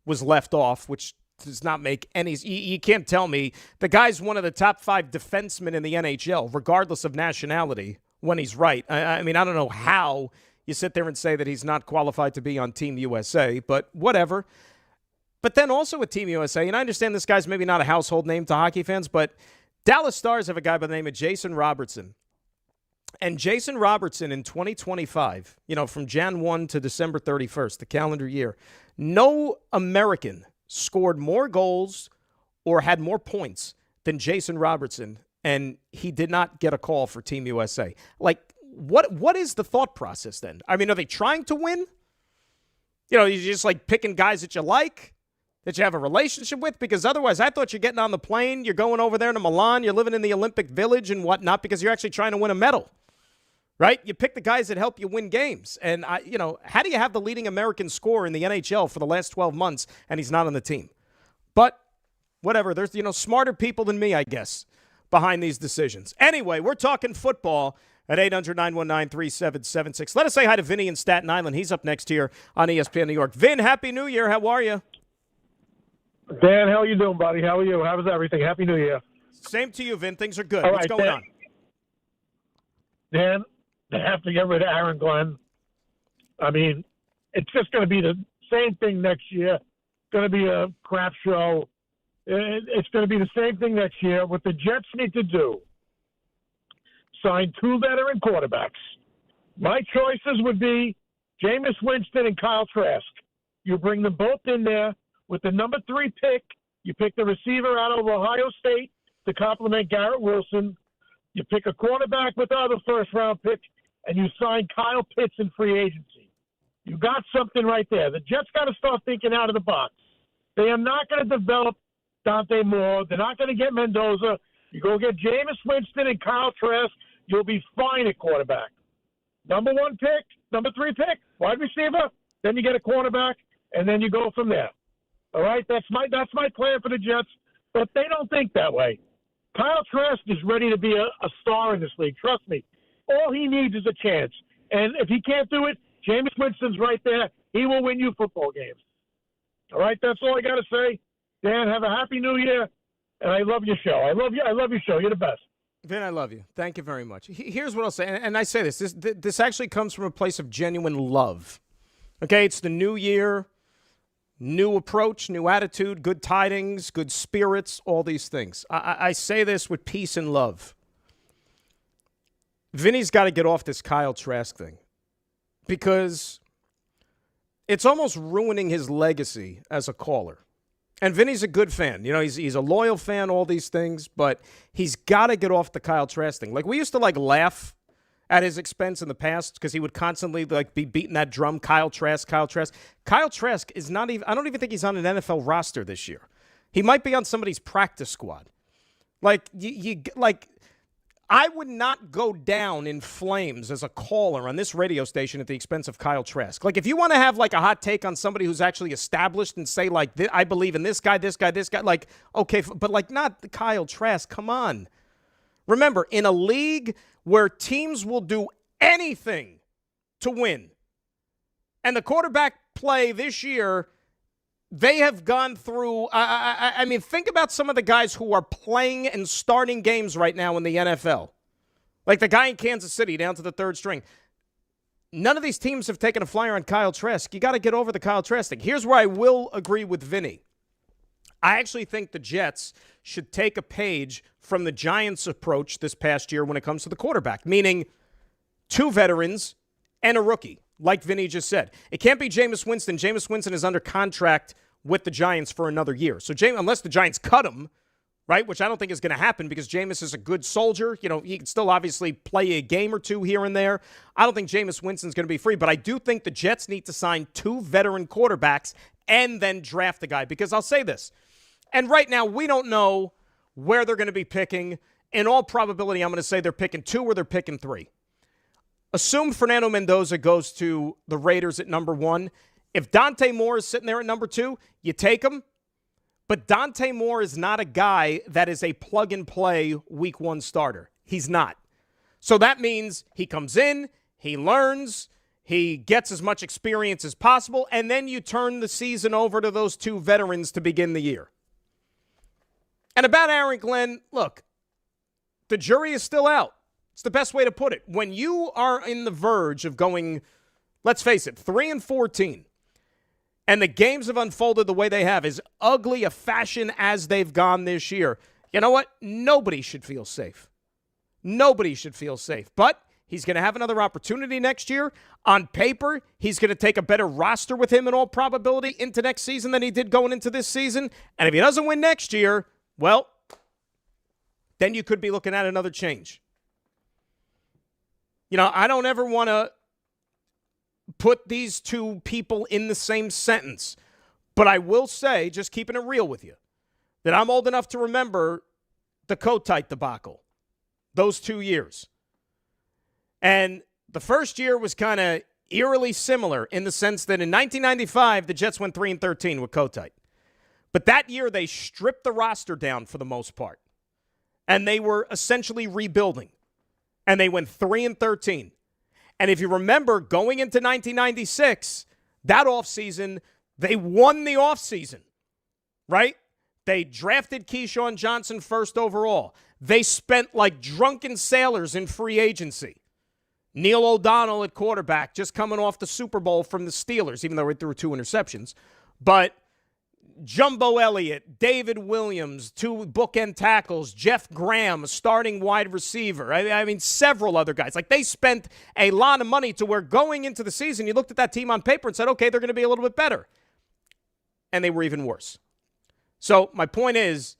was left off, which does not make any – you can't tell me. The guy's one of the top 5 defensemen in the NHL, regardless of nationality, when he's right. I mean, I don't know how you sit there and say that he's not qualified to be on Team USA, but whatever. But then also with Team USA, and I understand this guy's maybe not a household name to hockey fans, but Dallas Stars have a guy by the name of Jason Robertson. And Jason Robertson in 2025, from Jan 1 to December 31st, the calendar year, no American scored more goals or had more points than Jason Robertson, and he did not get a call for Team USA. Like, what is the thought process then? I mean, are they trying to win? You're just like picking guys that you like, that you have a relationship with? Because otherwise, I thought you're getting on the plane, you're going over there to Milan, you're living in the Olympic Village and whatnot because you're actually trying to win a medal, right? You pick the guys that help you win games. And, how do you have the leading American scorer in the NHL for the last 12 months and he's not on the team? But whatever, there's, smarter people than me, I guess, behind these decisions. Anyway, we're talking football at 800-919-3776. Let us say hi to Vinny in Staten Island. He's up next here on ESPN New York. Vin, Happy New Year. How are you? Dan, how are you doing, buddy? How are you? How's everything? Happy New Year. Same to you, Vin. Things are good. All What's right, going on? Dan, they have to get rid of Aaron Glenn. I mean, it's just going to be the same thing next year. It's going to be a crap show. It's going to be the same thing next year. What the Jets need to do, sign 2 veteran quarterbacks. My choices would be Jameis Winston and Kyle Trask. You bring them both in there. With the number 3 pick, you pick the receiver out of Ohio State to complement Garrett Wilson. You pick a quarterback with the other first-round pick, and you sign Kyle Pitts in free agency. You got something right there. The Jets got to start thinking out of the box. They are not going to develop Dante Moore. They're not going to get Mendoza. You go get Jameis Winston and Kyle Trask, you'll be fine at quarterback. Number 1 pick, number 3 pick, wide receiver, then you get a quarterback, and then you go from there. All right, that's my plan for the Jets, but they don't think that way. Kyle Trask is ready to be a star in this league. Trust me. All he needs is a chance. And if he can't do it, Jameis Winston's right there. He will win you football games. All right, that's all I got to say. Dan, have a happy New Year, and I love your show. I love you. I love your show. You're the best. Vin, I love you. Thank you very much. Here's what I'll say, and I say this actually comes from a place of genuine love. Okay, it's the new year. New approach, new attitude, good tidings, good spirits, all these things. I say this with peace and love. Vinny's got to get off this Kyle Trask thing because it's almost ruining his legacy as a caller. And Vinny's a good fan. He's a loyal fan, all these things, but he's got to get off the Kyle Trask thing. Like, we used to, laugh at his expense in the past because he would constantly be beating that drum, Kyle Trask. Kyle Trask is not even – I don't even think he's on an NFL roster this year. He might be on somebody's practice squad. I would not go down in flames as a caller on this radio station at the expense of Kyle Trask. If you want to have, a hot take on somebody who's actually established and say, I believe in this guy, okay, but, not Kyle Trask. Come on. Remember, in a league where teams will do anything to win, and the quarterback play this year, they have gone through, I mean, think about some of the guys who are playing and starting games right now in the NFL. Like the guy in Kansas City down to the third string. None of these teams have taken a flyer on Kyle Trask. You got to get over the Kyle Trask thing. Here's where I will agree with Vinny. I actually think the Jets should take a page from the Giants' approach this past year when it comes to the quarterback, meaning 2 veterans and a rookie, like Vinny just said. It can't be Jameis Winston. Jameis Winston is under contract with the Giants for another year. So unless the Giants cut him, right, which I don't think is going to happen because Jameis is a good soldier. You know, he can still obviously play a game or two here and there. I don't think Jameis Winston's going to be free, but I do think the Jets need to sign 2 veteran quarterbacks and then draft the guy, because I'll say this, and right now we don't know where they're going to be picking. In all probability, I'm going to say they're picking 2 or they're picking 3. Assume Fernando Mendoza goes to the Raiders at number 1. If Dante Moore is sitting there at number 2, you take him. But Dante Moore is not a guy that is a plug-and-play week 1 starter. He's not. So that means he comes in, he learns, he gets as much experience as possible, and then you turn the season over to those 2 veterans to begin the year. And about Aaron Glenn, look, the jury is still out. It's the best way to put it. When you are in the verge of going, let's face it, 3-14, and the games have unfolded the way they have, as ugly a fashion as they've gone this year, you know what? Nobody should feel safe. Nobody should feel safe. But he's going to have another opportunity next year. On paper, he's going to take a better roster with him in all probability into next season than he did going into this season. And if he doesn't win next year, well, then you could be looking at another change. You know, I don't ever want to put these 2 people in the same sentence. But I will say, just keeping it real with you, that I'm old enough to remember the Kotite debacle, those 2 years. And the first year was kind of eerily similar in the sense that in 1995, the Jets went 3-13 with Kotite. But that year, they stripped the roster down for the most part. And they were essentially rebuilding. And they went 3-13. And if you remember, going into 1996, that offseason, they won the offseason, right? They drafted Keyshawn Johnson first overall. They spent like drunken sailors in free agency. Neil O'Donnell at quarterback, just coming off the Super Bowl from the Steelers, even though he threw 2 interceptions. But Jumbo Elliott, David Williams, 2 bookend tackles, Jeff Graham, starting wide receiver. I mean, several other guys. Like, they spent a lot of money to where going into the season, you looked at that team on paper and said, okay, they're going to be a little bit better. And they were even worse. So my point is,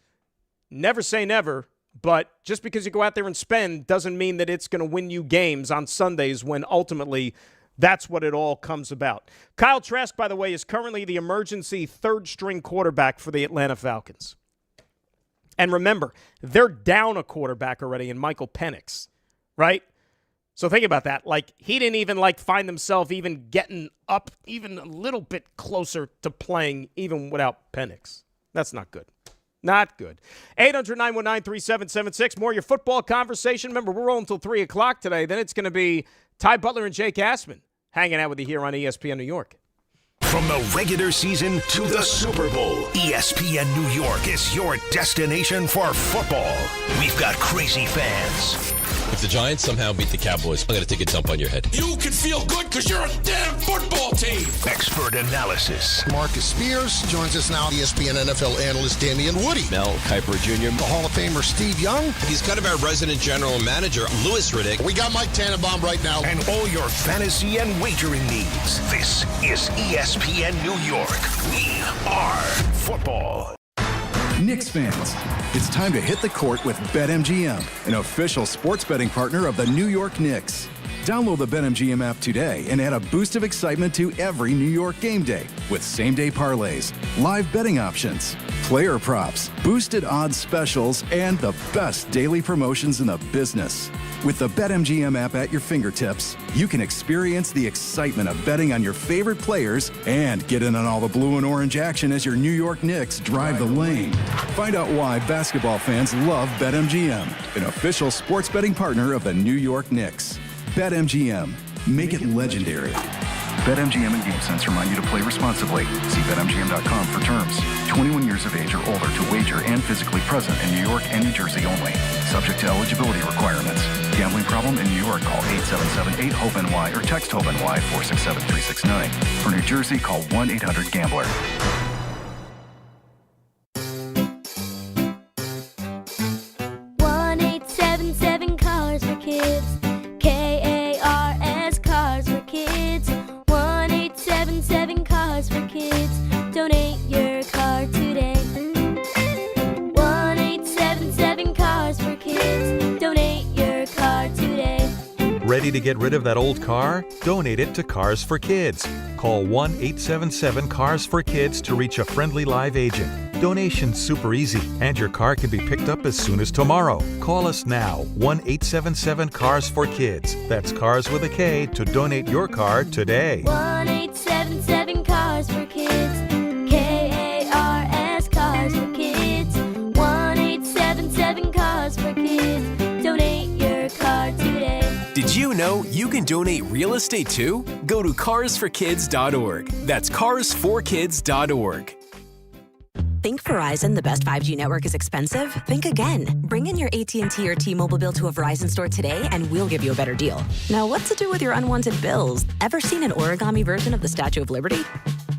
never say never, but just because you go out there and spend doesn't mean that it's going to win you games on Sundays when ultimately that's what it all comes about. Kyle Trask, by the way, is currently the emergency 3rd-string quarterback for the Atlanta Falcons. And remember, they're down a quarterback already in Michael Penix, right? So think about that. Like, he didn't even, find himself even getting up even a little bit closer to playing even without Penix. That's not good. Not good. 800-919-3776. More of your football conversation. Remember, we're rolling until 3 o'clock today. Then it's going to be Ty Butler and Jake Assman hanging out with you here on ESPN New York. From the regular season to the Super Bowl, ESPN New York is your destination for football. We've got crazy fans. If the Giants somehow beat the Cowboys, I'm going to take a dump on your head. You can feel good because you're a damn football team. Expert analysis. Marcus Spears joins us now, ESPN NFL analyst Damian Woody. Mel Kiper Jr. The Hall of Famer Steve Young. He's kind of our resident general manager, Louis Riddick. We got Mike Tannenbaum right now. And all your fantasy and wagering needs. This is ESPN New York. We are football. Knicks fans, it's time to hit the court with BetMGM, an official sports betting partner of the New York Knicks. Download the BetMGM app today and add a boost of excitement to every New York game day with same-day parlays, live betting options, player props, boosted odds specials, and the best daily promotions in the business. With the BetMGM app at your fingertips, you can experience the excitement of betting on your favorite players and get in on all the blue and orange action as your New York Knicks drive the lane. Find out why basketball fans love BetMGM, an official sports betting partner of the New York Knicks. BetMGM. Make it legendary. BetMGM and GameSense remind you to play responsibly. See BetMGM.com for terms. 21 years of age or older to wager and physically present in New York and New Jersey only. Subject to eligibility requirements. Gambling problem in New York? Call 877-8-HOPE-NY or text HOPE-NY 467-369. For New Jersey, call 1-800-GAMBLER. Cars for Kids. KARS Cars for Kids. 1-877 Cars for Kids. Donate your car today. 1-877 Cars for Kids. Donate your car today. Ready to get rid of that old car? Donate it to Cars for Kids. Call 1-877-CARS-FOR-KIDS to reach a friendly live agent. Donation's super easy, and your car can be picked up as soon as tomorrow. Call us now, 1-877-CARS-FOR-KIDS. That's Cars with a K to donate your car today. 1-877 Cars for Kids. KARS Cars for Kids. 1-877 Cars for Kids. Donate your car today. Did you know you can donate real estate too? Go to carsforkids.org. That's carsforkids.org. Think Verizon, the best 5G network, is expensive? Think again. Bring in your AT&T or T-Mobile bill to a Verizon store today and we'll give you a better deal. Now, what to do with your unwanted bills? Ever seen an origami version of the Statue of Liberty?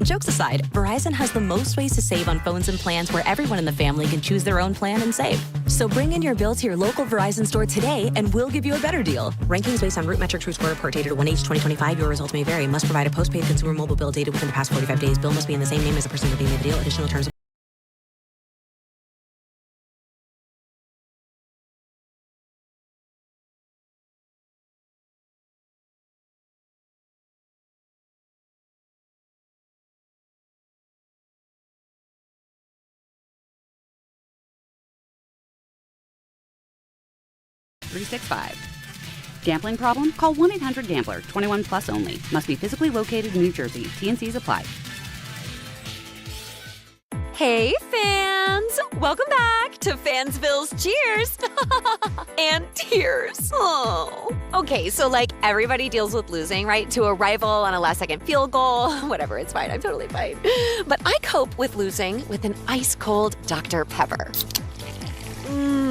Jokes aside, Verizon has the most ways to save on phones and plans where everyone in the family can choose their own plan and save. So bring in your bill to your local Verizon store today and we'll give you a better deal. Rankings based on root metric true score report dated 1H2025. Your results may vary. Must provide a postpaid consumer mobile bill dated within the past 45 days. Bill must be in the same name as the person redeeming the deal. Additional terms Gambling problem? Call 1-800-GAMBLER. 21 plus only. Must be physically located in New Jersey. T&Cs apply. Hey, fans! Welcome back to Fansville's Cheers and Tears. Oh. Okay, so like everybody deals with losing, right? To a rival on a last-second field goal. Whatever, it's fine. I'm totally fine. But I cope with losing with an ice-cold Dr. Pepper.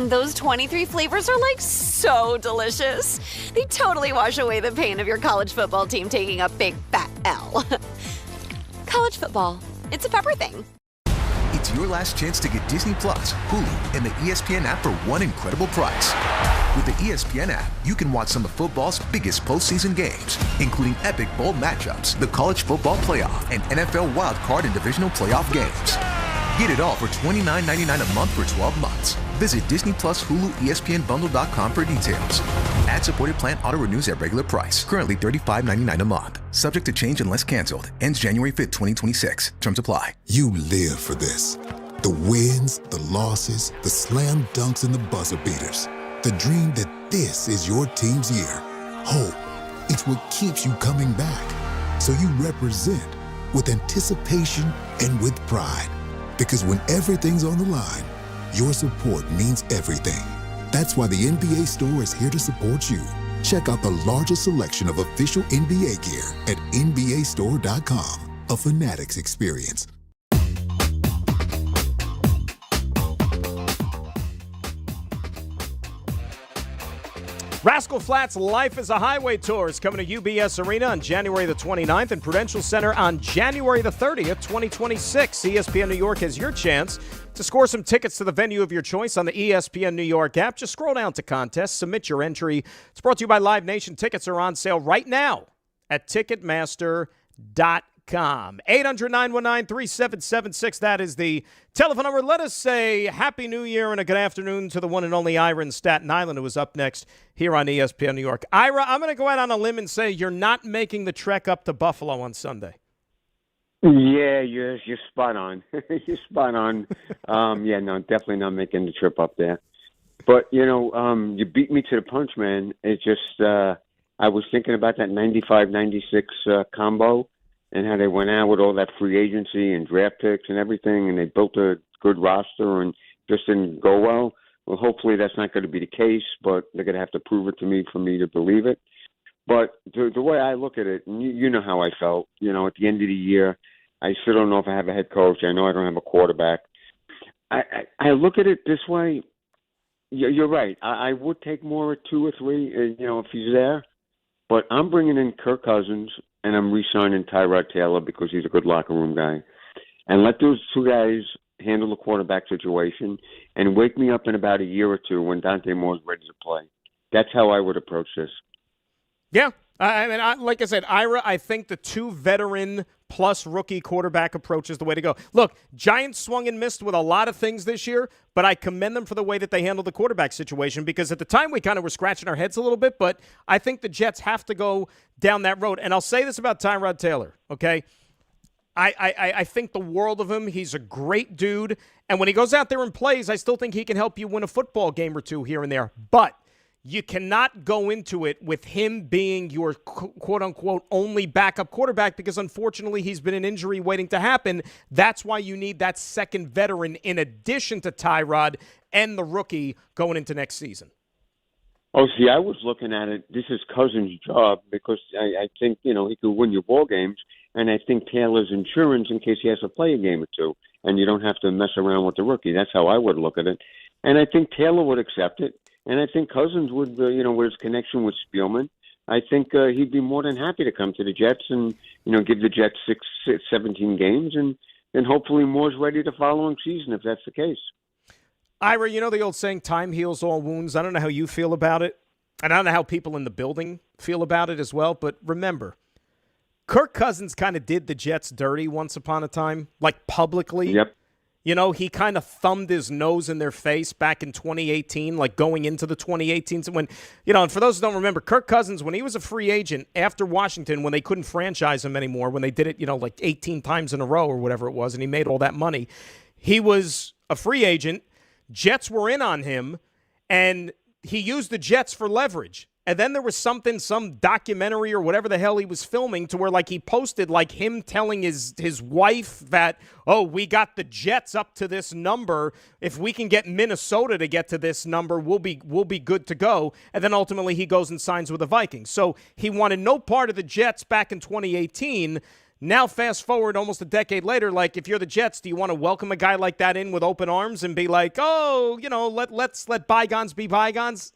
Those 23 flavors are like so delicious. They totally wash away the pain of your college football team taking a big fat L. College football, it's a pepper thing. It's your last chance to get Disney Plus, Hulu, and the ESPN app for one incredible price. With the ESPN app, you can watch some of football's biggest postseason games, including epic bowl matchups, the College Football Playoff, and NFL Wild Card and Divisional Playoff games. Get it all for $29.99 a month for 12 months. Visit Disney Plus Hulu ESPNBundle.com for details. Ad-supported plan auto-renews at regular price. Currently $35.99 a month. Subject to change unless canceled. Ends January 5th, 2026. Terms apply. You live for this. The wins, the losses, the slam dunks, and the buzzer beaters. The dream that this is your team's year. Hope. It's what keeps you coming back. So you represent with anticipation and with pride. Because when everything's on the line, your support means everything. That's why the NBA Store is here to support you. Check out the largest selection of official NBA gear at NBAstore.com. A Fanatics experience. Rascal Flatts Life is a Highway Tour is coming to UBS Arena on January the 29th and Prudential Center on January the 30th, 2026. ESPN New York has your chance to score some tickets to the venue of your choice on the ESPN New York app. Just scroll down to contest, submit your entry. It's brought to you by Live Nation. Tickets are on sale right now at Ticketmaster.com. 800-919-3776. That is the telephone number. Let us say Happy New Year and a good afternoon to the one and only Ira in Staten Island, who is up next here on ESPN New York. Ira, I'm going to go out on a limb and say you're not making the trek up to Buffalo on Sunday. Yeah, you're spot on. You're spot on. Yeah, no, definitely not making the trip up there. But, you beat me to the punch, man. It's just I was thinking about that 95-96 combo and how they went out with all that free agency and draft picks and everything, and they built a good roster and just didn't go well. Well, hopefully that's not going to be the case, but they're going to have to prove it to me for me to believe it. But the way I look at it, and you know how I felt, at the end of the year, I still don't know if I have a head coach. I know I don't have a quarterback. I look at it this way. You're right. I would take more at 2 or 3, if he's there. But I'm bringing in Kirk Cousins, and I'm re-signing Tyrod Taylor because he's a good locker room guy. And let those 2 guys handle the quarterback situation and wake me up in about a year or 2 when Dante Moore's ready to play. That's how I would approach this. Yeah. Like I said, Ira, I think the 2 veteran plus rookie quarterback approach is the way to go. Look, Giants swung and missed with a lot of things this year, but I commend them for the way that they handled the quarterback situation because at the time we kind of were scratching our heads a little bit, but I think the Jets have to go down that road. And I'll say this about Tyrod Taylor, okay? I think the world of him. He's a great dude. And when he goes out there and plays, I still think he can help you win a football game or 2 here and there. But you cannot go into it with him being your quote-unquote only backup quarterback because, unfortunately, he's been an injury waiting to happen. That's why you need that second veteran in addition to Tyrod and the rookie going into next season. Oh, see, I was looking at it. This is Cousins' job because I think, he could win your ball games. And I think Taylor's insurance in case he has to play a game or 2. And you don't have to mess around with the rookie. That's how I would look at it. And I think Taylor would accept it. And I think Cousins would, with his connection with Spielman, I think he'd be more than happy to come to the Jets and, give the Jets 17 games. And hopefully Moore's ready the following season if that's the case. Ira, you know the old saying, time heals all wounds. I don't know how you feel about it. And I don't know how people in the building feel about it as well. But remember, Kirk Cousins kind of did the Jets dirty once upon a time, like publicly. Yep. He kind of thumbed his nose in their face back in 2018, like going into the 2018. When, and for those who don't remember, Kirk Cousins, when he was a free agent after Washington, when they couldn't franchise him anymore, when they did it, like 18 times in a row or whatever it was, and he made all that money, he was a free agent. Jets were in on him, and he used the Jets for leverage. And then there was some documentary or whatever the hell he was filming to where, like, he posted, like, him telling his wife that, oh, we got the Jets up to this number. If we can get Minnesota to get to this number, we'll be good to go. And then ultimately he goes and signs with the Vikings. So he wanted no part of the Jets back in 2018. Now, fast forward almost a decade later, like, if you're the Jets, do you want to welcome a guy like that in with open arms and be like, oh, let's let bygones be bygones?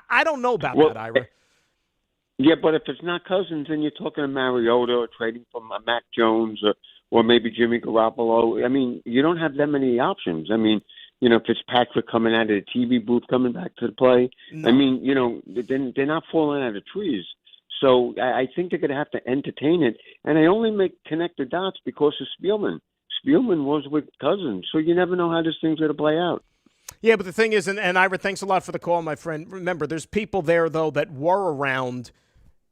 I don't know about that, Ira. Yeah, but if it's not Cousins, then you're talking to Mariota or trading for Mac Jones or maybe Jimmy Garoppolo. I mean, you don't have that many options. I mean, Fitzpatrick coming out of the TV booth, coming back to the play. No. I mean, they're not falling out of trees. So I think they're going to have to entertain it. And I only connect the dots because of Spielman. Spielman was with Cousins, so you never know how this thing's going to play out. Yeah, but the thing is, and Ira, thanks a lot for the call, my friend. Remember, there's people there, though, that were around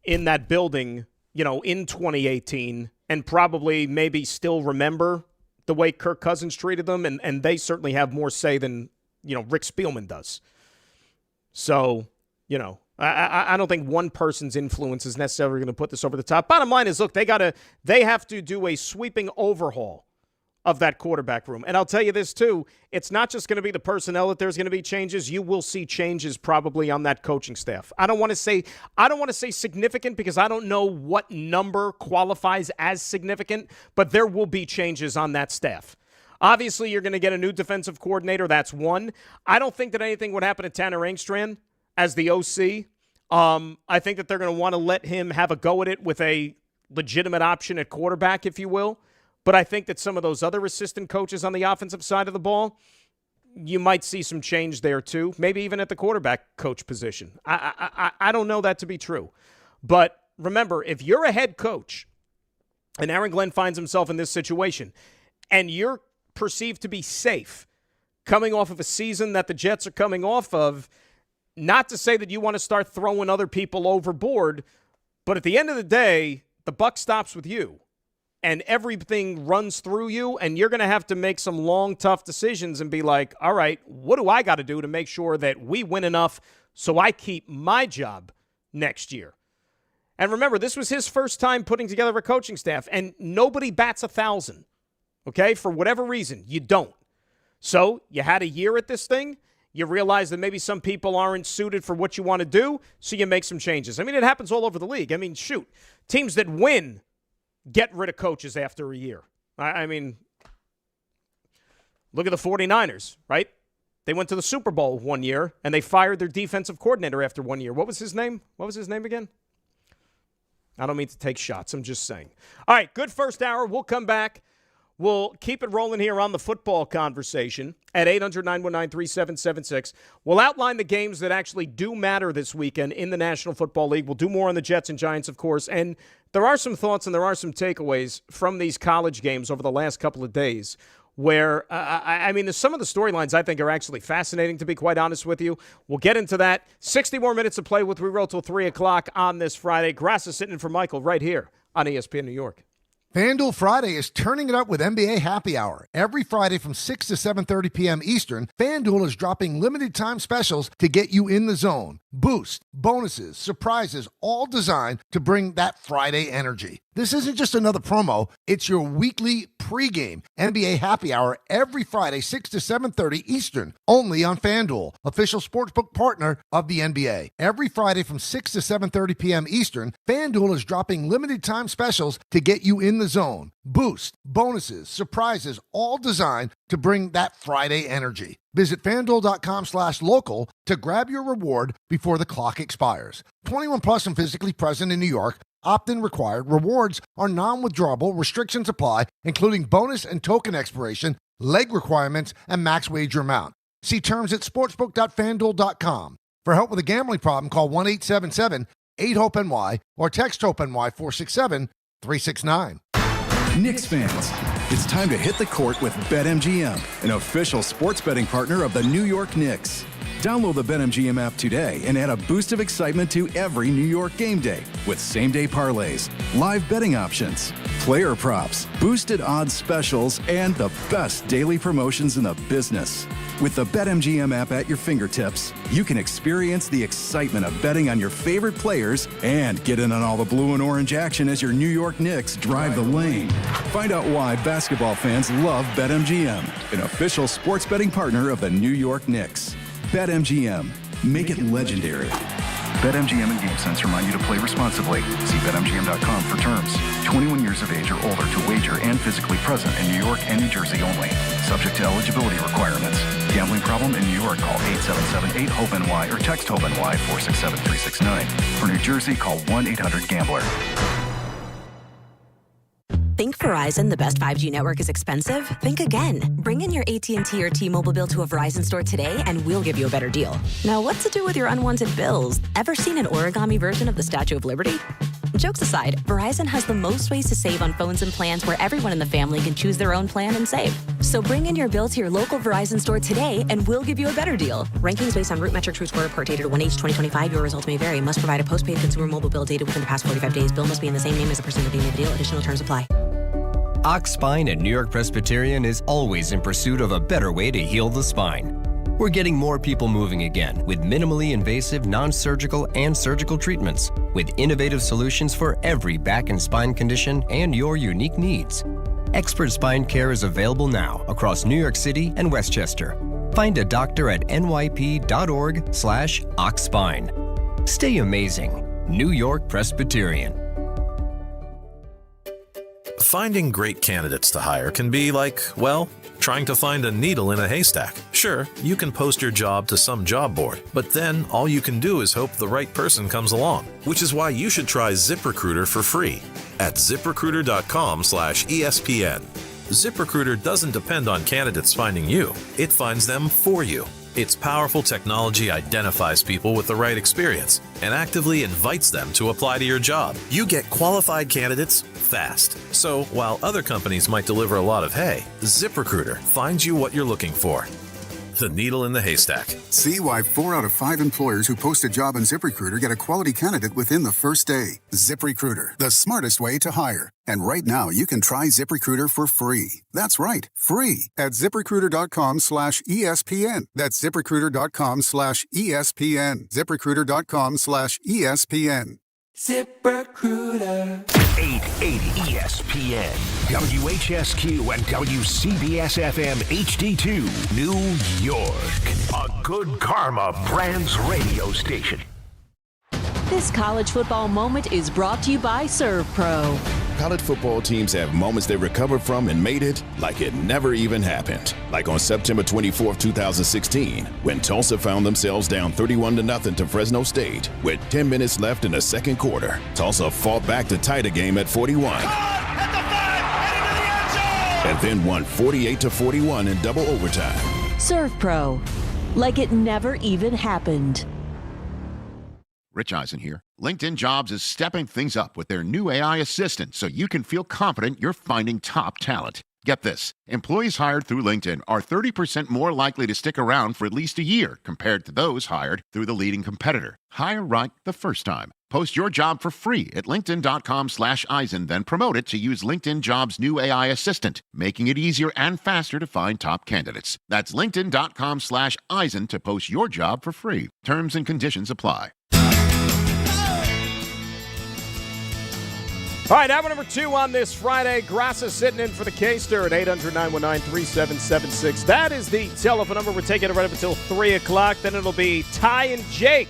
in that building, in 2018 and probably maybe still remember the way Kirk Cousins treated them, and they certainly have more say than, Rick Spielman does. So, I don't think one person's influence is necessarily going to put this over the top. Bottom line is, look, they have to do a sweeping overhaul of that quarterback room. And I'll tell you this, too. It's not just going to be the personnel that there's going to be changes. You will see changes probably on that coaching staff. I don't want to say significant because I don't know what number qualifies as significant, but there will be changes on that staff. Obviously, you're going to get a new defensive coordinator. That's one. I don't think that anything would happen to Tanner Engstrand as the OC. I think that they're going to want to let him have a go at it with a legitimate option at quarterback, if you will. But I think that some of those other assistant coaches on the offensive side of the ball, you might see some change there too, maybe even at the quarterback coach position. I don't know that to be true. But remember, if you're a head coach and Aaron Glenn finds himself in this situation and you're perceived to be safe coming off of a season that the Jets are coming off of, not to say that you want to start throwing other people overboard, but at the end of the day, the buck stops with you. and everything runs through you, and you're going to have to make some long, tough decisions and be like, all right, what do I got to do to make sure that we win enough so I keep my job next year? And remember, this was his first time putting together a coaching staff, and nobody bats 1,000, okay? For whatever reason, you don't. So you had a year at this thing. You realize that maybe some people aren't suited for what you want to do, so you make some changes. I mean, it happens all over the league. I mean, shoot, teams that win get rid of coaches after a year. I mean, look at the 49ers, right? They went to the Super Bowl one year, and they fired their defensive coordinator after 1 year. What was his name? What was his name again? I don't mean to take shots. I'm just saying. All right, good first hour. We'll come back. We'll keep it rolling here on the football conversation at 800-919-3776. We'll outline the games that actually do matter this weekend in the National Football League. We'll do more on the Jets and Giants, of course. And there are some thoughts and there are some takeaways from these college games over the last couple of days where, I mean, some of the storylines I think are actually fascinating, to be quite honest with you. We'll get into that. 60 more minutes to play with. We roll till 3 o'clock on this Friday. Grass is sitting in for Michael right here on ESPN New York. FanDuel Friday is turning it up with NBA Happy Hour. Every Friday from 6 to 7:30 p.m. Eastern, FanDuel is dropping limited-time specials to get you in the zone. Boost, bonuses, surprises, all designed to bring that Friday energy. This isn't just another promo. It's your weekly pregame NBA Happy Hour every Friday, 6 to 7:30 Eastern, only on FanDuel, official sportsbook partner of the NBA. Every Friday from 6 to 7:30 p.m. Eastern, FanDuel is dropping limited-time specials to get you in the zone. Boost, bonuses, surprises, all designed to bring that Friday energy. Visit FanDuel.com/local to grab your reward before the clock expires. 21 plus and physically present in New York. Opt-in required. Rewards are non-withdrawable. Restrictions apply, including bonus and token expiration, leg requirements, and max wager amount. See terms at sportsbook.fanduel.com. For help with a gambling problem, call 1-877-8-HOPE-NY or text HOPE-NY 467-369. Knicks fans, it's time to hit the court with BetMGM, an official sports betting partner of the New York Knicks. Download the BetMGM app today and add a boost of excitement to every New York game day with same-day parlays, live betting options, player props, boosted odds specials, and the best daily promotions in the business. With the BetMGM app at your fingertips, you can experience the excitement of betting on your favorite players and get in on all the blue and orange action as your New York Knicks drive the lane. Find out why basketball fans love BetMGM, an official sports betting partner of the New York Knicks. BetMGM. Make it legendary. BetMGM and GameSense remind you to play responsibly. See BetMGM.com for terms. 21 years of age or older to wager and physically present in New York and New Jersey only. Subject to eligibility requirements. Gambling problem in New York? Call 877-8-HOPE-NY or text HOPE-NY 467-369. For New Jersey, call 1-800-GAMBLER. Think Verizon, the best 5G network, is expensive? Think again. Bring in your AT&T or T-Mobile bill to a Verizon store today and we'll give you a better deal. Now, what to do with your unwanted bills? Ever seen an origami version of the Statue of Liberty? Jokes aside, Verizon has the most ways to save on phones and plans where everyone in the family can choose their own plan and save. So bring in your bill to your local Verizon store today and we'll give you a better deal. Rankings based on root metric true score report dated 1H2025. Your results may vary. Must provide a postpaid consumer mobile bill dated within the past 45 days. Bill must be in the same name as the person redeeming the deal. Additional terms apply. Ox Spine at New York Presbyterian is always in pursuit of a better way to heal the spine. We're getting more people moving again with minimally invasive, non-surgical, and surgical treatments with innovative solutions for every back and spine condition and your unique needs. Expert spine care is available now across New York City and Westchester. Find a doctor at nyp.org/oxspine. Stay amazing. New York Presbyterian. Finding great candidates to hire can be like, well, trying to find a needle in a haystack. Sure, you can post your job to some job board, but then all you can do is hope the right person comes along, which is why you should try ZipRecruiter for free at ZipRecruiter.com/ESPN. ZipRecruiter doesn't depend on candidates finding you. It finds them for you. Its powerful technology identifies people with the right experience and actively invites them to apply to your job. You get qualified candidates fast. So while other companies might deliver a lot of hay, ZipRecruiter finds you what you're looking for. the needle in the haystack. See why 4 out of 5 employers who post a job on ZipRecruiter get a quality candidate within the first day. ZipRecruiter, the smartest way to hire. And right now, you can try ZipRecruiter for free. That's right, free at ZipRecruiter.com/ESPN. That's ZipRecruiter.com/ESPN. ZipRecruiter.com/ESPN. ZipRecruiter. 880 ESPN, WHSQ, and WCBS-FM HD2, New York. A Good Karma Brands radio station. This college football moment is brought to you by Serve Pro. College football teams have moments they recovered from and made it like it never even happened. Like on September 24th, 2016, when Tulsa found themselves down 31-0 to Fresno State. With 10 minutes left in the second quarter, Tulsa fought back to tie the game at 41. And then won 48-41 in double overtime. Serve Pro. Like it never even happened. Rich Eisen here. LinkedIn Jobs is stepping things up with their new AI assistant so you can feel confident you're finding top talent. Get this. Employees hired through LinkedIn are 30% more likely to stick around for at least a year compared to those hired through the leading competitor. Hire right the first time. Post your job for free at linkedin.com/Eisen, then promote it to use LinkedIn Jobs' new AI assistant, making it easier and faster to find top candidates. That's linkedin.com/Eisen to post your job for free. Terms and conditions apply. All right, hour number 2 on this Friday. Grassa sitting in for the K-Stir at 800-919-3776. That is the telephone number. We're taking it right up until 3 o'clock. Then it'll be Ty and Jake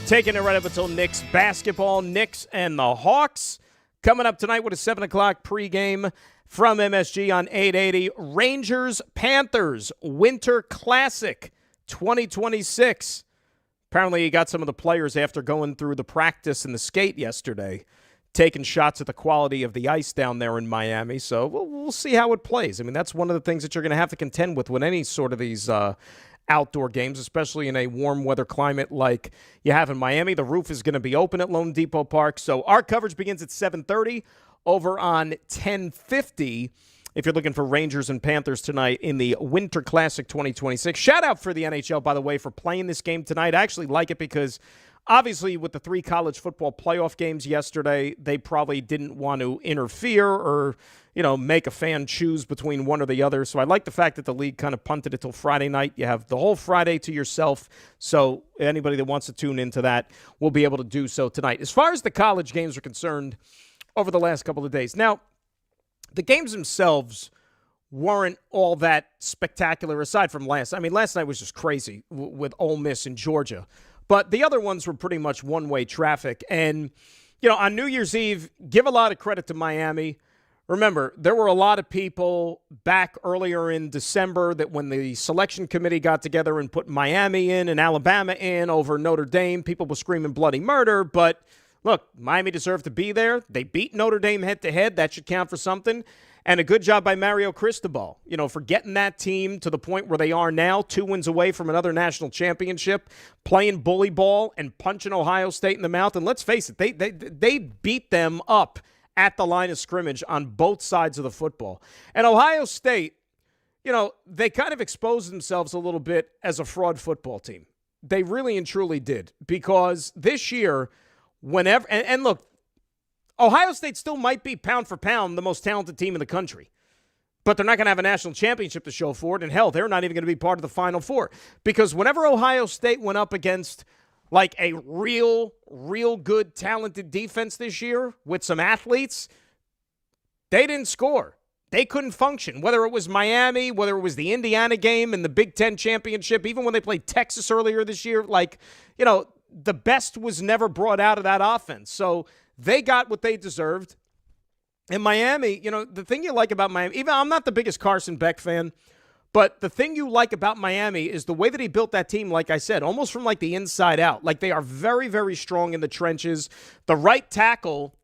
taking it right up until Knicks basketball. Knicks and the Hawks coming up tonight with a 7 o'clock pregame from MSG on 880. Rangers-Panthers Winter Classic 2026. Apparently you got some of the players after going through the practice and the skate yesterday taking shots at the quality of the ice down there in Miami. So we'll see how it plays. I mean, that's one of the things that you're going to have to contend with any sort of these outdoor games, especially in a warm weather climate like you have in Miami. The roof is going to be open at Lone Depot Park. So our coverage begins at 7:30 over on 1050 if you're looking for Rangers and Panthers tonight in the Winter Classic 2026. Shout out for the NHL, by the way, for playing this game tonight. I actually like it because obviously, with the 3 college football playoff games yesterday, they probably didn't want to interfere or, make a fan choose between one or the other. So I like the fact that the league kind of punted it till Friday night. You have the whole Friday to yourself. So anybody that wants to tune into that will be able to do so tonight. As far as the college games are concerned over the last couple of days. Now, the games themselves weren't all that spectacular aside from last. I mean, last night was just crazy with Ole Miss and Georgia. But the other ones were pretty much one-way traffic. And, on New Year's Eve, give a lot of credit to Miami. Remember, there were a lot of people back earlier in December that when the selection committee got together and put Miami in and Alabama in over Notre Dame, people were screaming bloody murder. But, look, Miami deserved to be there. They beat Notre Dame head-to-head. That should count for something. And a good job by Mario Cristobal, for getting that team to the point where they are now, 2 wins away from another national championship, playing bully ball and punching Ohio State in the mouth. And let's face it, they beat them up at the line of scrimmage on both sides of the football. And Ohio State, they kind of exposed themselves a little bit as a fraud football team. They really and truly did, because this year, whenever – and look, Ohio State still might be pound for pound the most talented team in the country, but they're not going to have a national championship to show for it. And hell, they're not even going to be part of the Final Four, because whenever Ohio State went up against like a real good talented defense this year with some athletes, they didn't score. They couldn't function, whether it was Miami, whether it was the Indiana game in the Big Ten championship, even when they played Texas earlier this year. The best was never brought out of that offense. So they got what they deserved. And Miami, the thing you like about Miami, even I'm not the biggest Carson Beck fan, but the thing you like about Miami is the way that he built that team, like I said, almost from like the inside out. Like they are very, very strong in the trenches. The right tackle,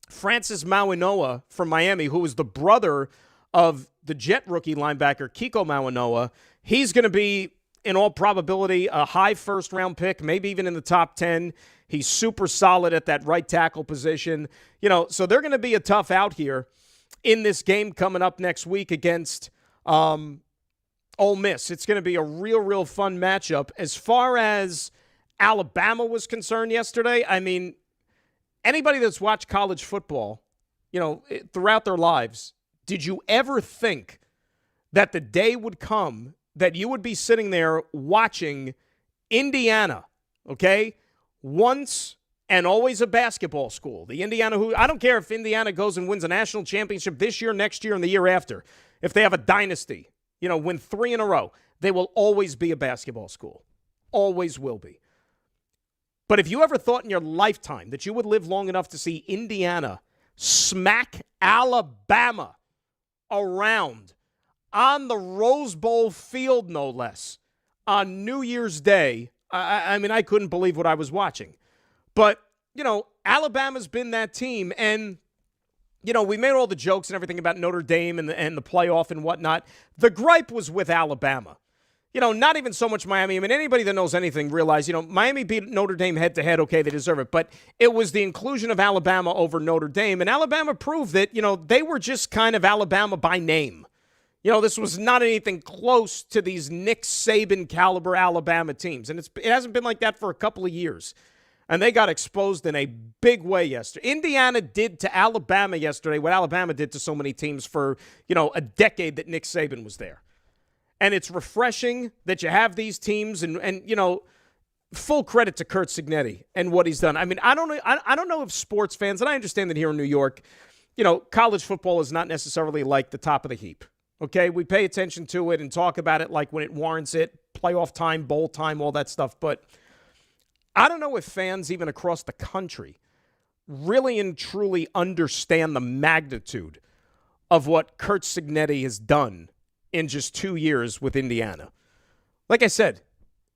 Francis Mauigoa from Miami, who is the brother of the Jet rookie linebacker Kiko Mauigoa, he's going to be, in all probability, a high first-round pick, maybe even in the top 10. He's super solid at that right tackle position. So they're going to be a tough out here in this game coming up next week against Ole Miss. It's going to be a real fun matchup. As far as Alabama was concerned yesterday, I mean, anybody that's watched college football, throughout their lives, did you ever think that the day would come that you would be sitting there watching Indiana, okay, once and always a basketball school? The Indiana who, I don't care if Indiana goes and wins a national championship this year, next year, and the year after. If they have a dynasty, win 3 in a row, they will always be a basketball school. Always will be. But if you ever thought in your lifetime that you would live long enough to see Indiana smack Alabama around on the Rose Bowl field, no less, on New Year's Day, I mean, I couldn't believe what I was watching. But, Alabama's been that team, and, we made all the jokes and everything about Notre Dame and the playoff and whatnot. The gripe was with Alabama. Not even so much Miami. I mean, anybody that knows anything realized, Miami beat Notre Dame head-to-head. Okay, they deserve it. But it was the inclusion of Alabama over Notre Dame. And Alabama proved that, they were just kind of Alabama by name. This was not anything close to these Nick Saban caliber Alabama teams. And it hasn't been like that for a couple of years. And they got exposed in a big way yesterday. Indiana did to Alabama yesterday what Alabama did to so many teams for, a decade that Nick Saban was there. And it's refreshing that you have these teams and full credit to Curt Cignetti and what he's done. I mean, I don't know if sports fans, and I understand that here in New York, college football is not necessarily like the top of the heap. Okay, we pay attention to it and talk about it like when it warrants it, playoff time, bowl time, all that stuff. But I don't know if fans even across the country really and truly understand the magnitude of what Curt Cignetti has done in just 2 years with Indiana. Like I said,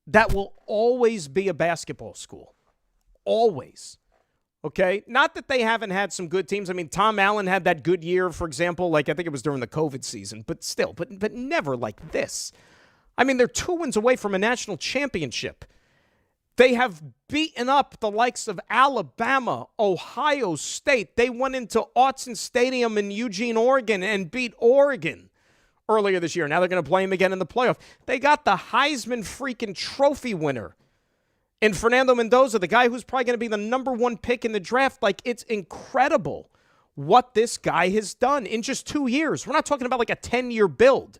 that will always be a basketball school. Always. Okay? Not that they haven't had some good teams. I mean, Tom Allen had that good year, for example, like I think it was during the COVID season, but still, but never like this. I mean, they're 2 wins away from a national championship. They have beaten up the likes of Alabama, Ohio State. They went into Autzen Stadium in Eugene, Oregon, and beat Oregon earlier this year. Now they're going to play him again in the playoff. They got the Heisman freaking trophy winner in Fernando Mendoza, the guy who's probably going to be the number 1 pick in the draft. Like, it's incredible what this guy has done in just 2 years. We're not talking about like a 10-year build,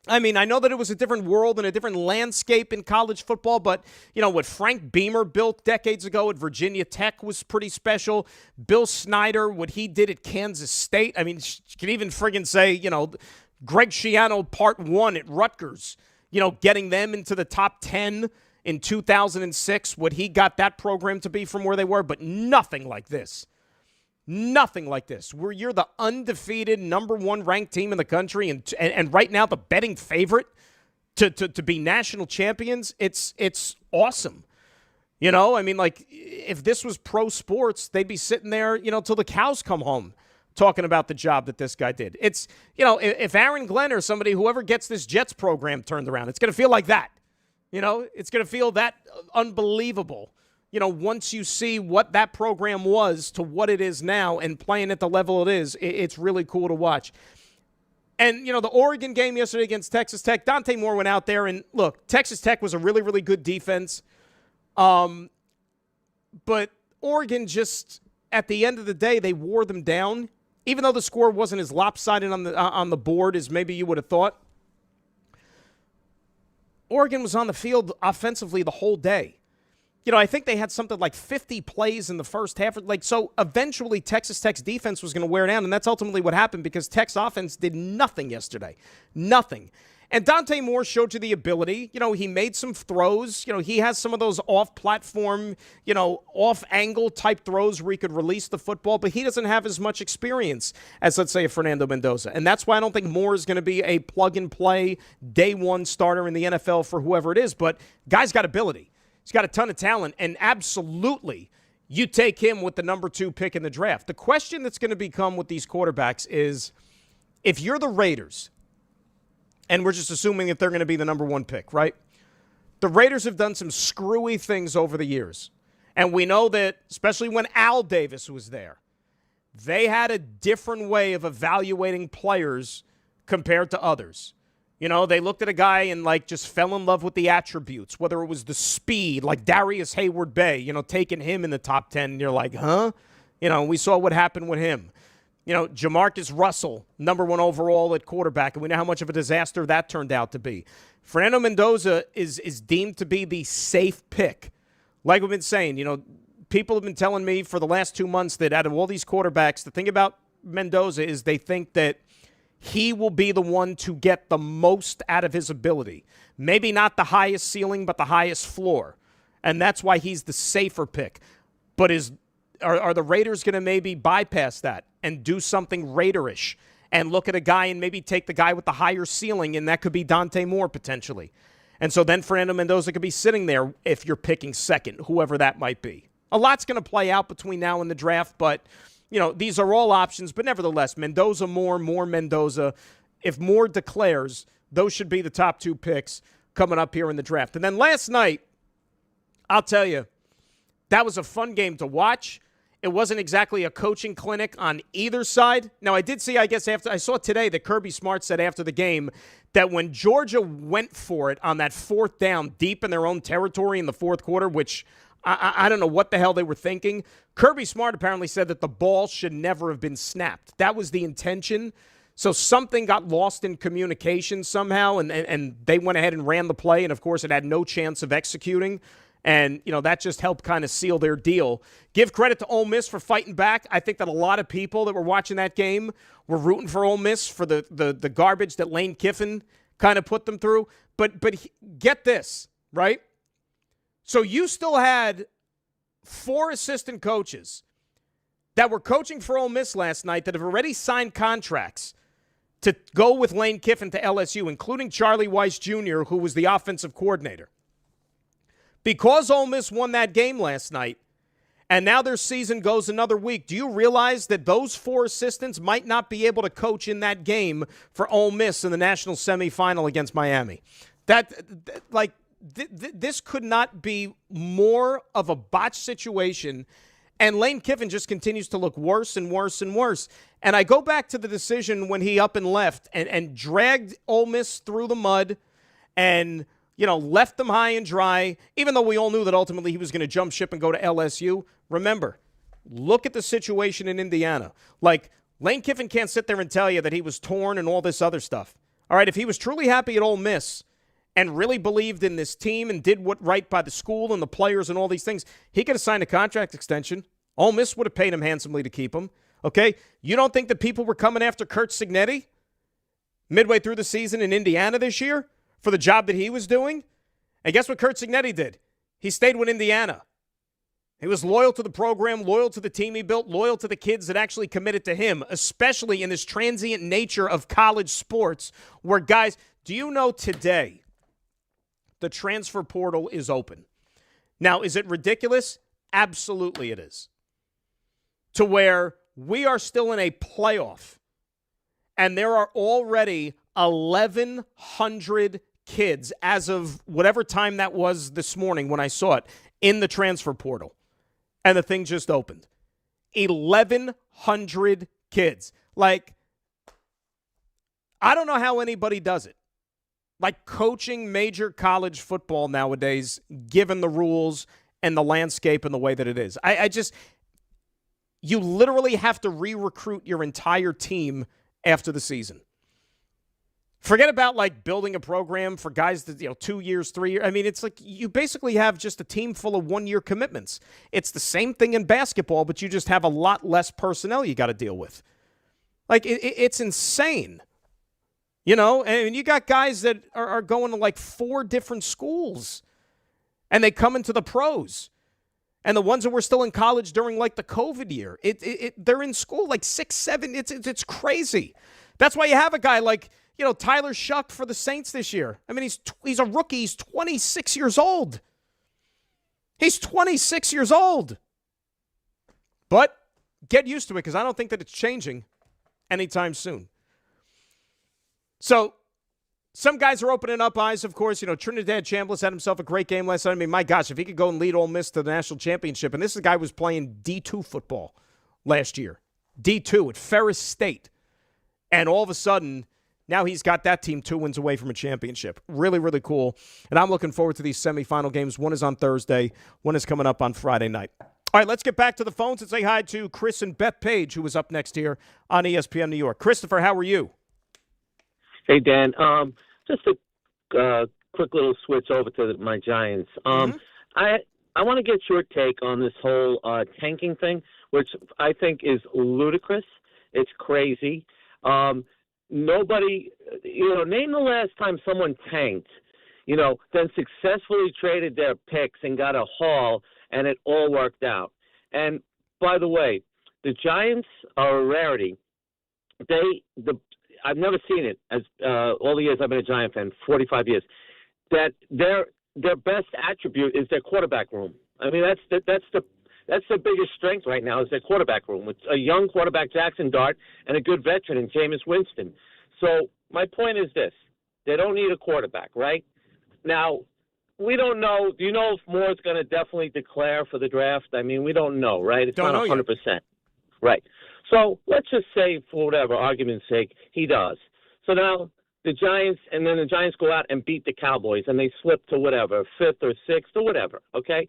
I mean, I know that it was a different world and a different landscape in college football, but, what Frank Beamer built decades ago at Virginia Tech was pretty special. Bill Snyder, what he did at Kansas State. I mean, you can even friggin' say, Greg Schiano Part 1 at Rutgers, getting them into the top 10 in 2006, what he got that program to be from where they were, but nothing like this. Nothing like this, where you're the undefeated number 1 ranked team in the country and right now the betting favorite to be national champions. It's awesome. I mean, like, if this was pro sports, they'd be sitting there, till the cows come home talking about the job that this guy did. It's, if Aaron Glenn or somebody, whoever gets this Jets program turned around, it's going to feel like that. It's going to feel that unbelievable. Once you see what that program was to what it is now and playing at the level it is, it's really cool to watch. And, the Oregon game yesterday against Texas Tech, Dante Moore went out there and, look, Texas Tech was a really, really good defense. But Oregon just, at the end of the day, they wore them down. Even though the score wasn't as lopsided on the board as maybe you would have thought. Oregon was on the field offensively the whole day. I think they had something like 50 plays in the first half. So eventually Texas Tech's defense was going to wear down, and that's ultimately what happened because Tech's offense did nothing yesterday. Nothing. And Dante Moore showed you the ability. He made some throws. He has some of those off-platform, off-angle type throws where he could release the football, but he doesn't have as much experience as, let's say, a Fernando Mendoza. And that's why I don't think Moore is going to be a plug-and-play day 1 starter in the NFL for whoever it is, but guy's got ability. He's got a ton of talent, and absolutely you take him with the number 2 pick in the draft. The question that's going to become with these quarterbacks is, if you're the Raiders, and we're just assuming that they're going to be the number 1 pick, right? The Raiders have done some screwy things over the years, and we know that, especially when Al Davis was there, they had a different way of evaluating players compared to others. You know, they looked at a guy and, like, just fell in love with the attributes, whether it was the speed, like Darius Hayward-Bay, you know, taking him in the top 10, and you're like, huh? You know, we saw what happened with him. You know, Jamarcus Russell, number 1 overall at quarterback, and we know how much of a disaster that turned out to be. Fernando Mendoza is deemed to be the safe pick. Like we've been saying, you know, people have been telling me for the last 2 months that out of all these quarterbacks, the thing about Mendoza is they think that he will be the one to get the most out of his ability. Maybe not the highest ceiling, but the highest floor. And that's why he's the safer pick. But are the Raiders going to maybe bypass that and do something Raiderish and look at a guy and maybe take the guy with the higher ceiling, and that could be Dante Moore potentially. And so then Fernando Mendoza could be sitting there if you're picking second, whoever that might be. A lot's going to play out between now and the draft, but you know, these are all options, but nevertheless, Mendoza, Moore Mendoza. If Moore declares, those should be the top 2 picks coming up here in the draft. And then last night, I'll tell you, that was a fun game to watch. It wasn't exactly a coaching clinic on either side. Now, I did see, I guess, after I saw today that Kirby Smart said after the game that when Georgia went for it on that 4th down deep in their own territory in the 4th quarter, which I don't know what the hell they were thinking. Kirby Smart apparently said that the ball should never have been snapped. That was the intention. So something got lost in communication somehow, and they went ahead and ran the play, and, of course, it had no chance of executing. And, you know, that just helped kind of seal their deal. Give credit to Ole Miss for fighting back. I think that a lot of people that were watching that game were rooting for Ole Miss for the garbage that Lane Kiffin kind of put them through. But get this, right? So you still had 4 assistant coaches that were coaching for Ole Miss last night that have already signed contracts to go with Lane Kiffin to LSU, including Charlie Weiss Jr., who was the offensive coordinator. Because Ole Miss won that game last night, and now their season goes another week, do you realize that those 4 assistants might not be able to coach in that game for Ole Miss in the national semifinal against Miami? This could not be more of a botched situation, and Lane Kiffin just continues to look worse and worse and worse. And I go back to the decision when he up and left and dragged Ole Miss through the mud and, you know, left them high and dry, even though we all knew that ultimately he was going to jump ship and go to LSU. Remember, look at the situation in Indiana. Like, Lane Kiffin can't sit there and tell you that he was torn and all this other stuff. All right, if he was truly happy at Ole Miss and really believed in this team and did what right by the school and the players and all these things, he could have signed a contract extension. Ole Miss would have paid him handsomely to keep him. Okay? You don't think that people were coming after Kurt Cignetti midway through the season in Indiana this year for the job that he was doing? And guess what Kurt Cignetti did? He stayed with Indiana. He was loyal to the program, loyal to the team he built, loyal to the kids that actually committed to him, especially in this transient nature of college sports where guys, do you know today the transfer portal is open? Now, is it ridiculous? Absolutely it is. To where we are still in a playoff, and there are already 1,100 kids as of whatever time that was this morning when I saw it in the transfer portal, and the thing just opened. 1,100 kids. Like, I don't know how anybody does it. Like coaching major college football nowadays, given the rules and the landscape and the way that it is. You literally have to re-recruit your entire team after the season. Forget about like building a program for guys that, 2 years, 3 years. I mean, it's like you basically have just a team full of 1-year commitments. It's the same thing in basketball, but you just have a lot less personnel you got to deal with. Like, it's insane. And you got guys that are going to like 4 different schools, and they come into the pros. And the ones that were still in college during like the COVID year, they're in school like 6, 7. It's crazy. That's why you have a guy like, Tyler Shuck for the Saints this year. I mean, he's a rookie. He's 26 years old. He's 26 years old. But get used to it, because I don't think that it's changing anytime soon. So some guys are opening up eyes, of course. Trinidad Chambliss had himself a great game last night. I mean, my gosh, if he could go and lead Ole Miss to the national championship, and this is a guy who was playing D2 football last year. D2 at Ferris State. And all of a sudden, Now he's got that team 2 wins away from a championship. Really, really cool. And I'm looking forward to these semifinal games. One is on Thursday. One is coming up on Friday night. All right, let's get back to the phones and say hi to Chris and Beth Page, who is up next here on ESPN New York. Christopher, how are you? Hey, Dan. Just a quick little switch over to my Giants. I want to get your take on this whole tanking thing, which I think is ludicrous. It's crazy. Nobody, name the last time someone tanked, then successfully traded their picks and got a haul, and it all worked out. And by the way, the Giants are a rarity. I've never seen it as all the years I've been a Giant fan, 45 years, that their best attribute is their quarterback room. I mean, that's the biggest strength right now is their quarterback room with a young quarterback, Jackson Dart, and a good veteran in Jameis Winston. So my point is this. They don't need a quarterback, right? Now, we don't know. Do you know if Moore's going to definitely declare for the draft? I mean, we don't know, right? It's not 100%. Right. So let's just say, for whatever argument's sake, he does. So now the Giants go out and beat the Cowboys, and they slip to whatever, 5th or 6th or whatever, okay?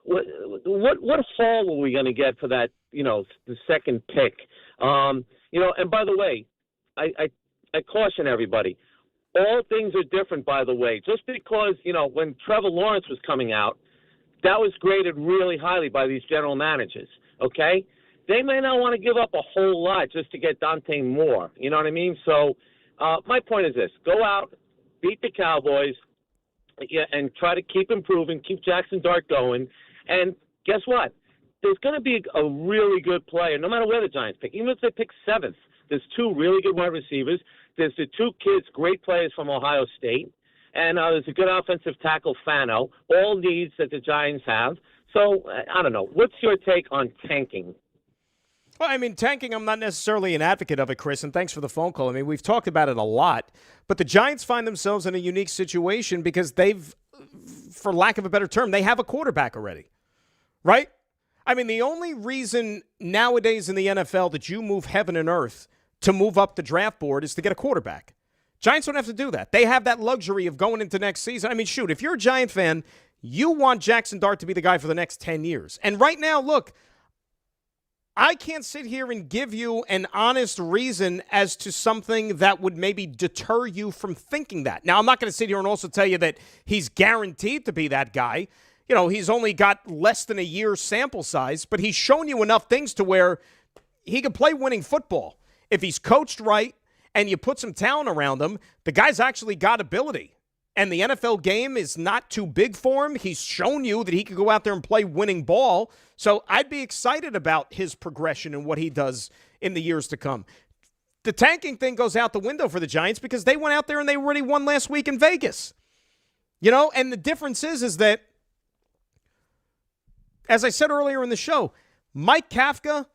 What haul are we going to get for that, the second pick? And by the way, I caution everybody. All things are different, by the way. Just because, when Trevor Lawrence was coming out, that was graded really highly by these general managers, okay? They may not want to give up a whole lot just to get Dante Moore. You know what I mean? So my point is this. Go out, beat the Cowboys, and try to keep improving, keep Jackson Dart going. And guess what? There's going to be a really good player, no matter where the Giants pick. Even if they pick 7th, there's 2 really good wide receivers. There's the 2 kids, great players from Ohio State. And there's a good offensive tackle, Fano, all needs that the Giants have. So, I don't know. What's your take on tanking? Well, I mean, tanking, I'm not necessarily an advocate of it, Chris, and thanks for the phone call. I mean, we've talked about it a lot, but the Giants find themselves in a unique situation because they've, for lack of a better term, they have a quarterback already, right? I mean, the only reason nowadays in the NFL that you move heaven and earth to move up the draft board is to get a quarterback. Giants don't have to do that. They have that luxury of going into next season. I mean, shoot, if you're a Giant fan, you want Jackson Dart to be the guy for the next 10 years. And right now, look, I can't sit here and give you an honest reason as to something that would maybe deter you from thinking that. Now, I'm not going to sit here and also tell you that he's guaranteed to be that guy. He's only got less than a year's sample size, but he's shown you enough things to where he can play winning football. If he's coached right and you put some talent around him, the guy's actually got ability. And the NFL game is not too big for him. He's shown you that he can go out there and play winning ball. So I'd be excited about his progression and what he does in the years to come. The tanking thing goes out the window for the Giants because they went out there and they already won last week in Vegas. And the difference is that, as I said earlier in the show, Mike Kafka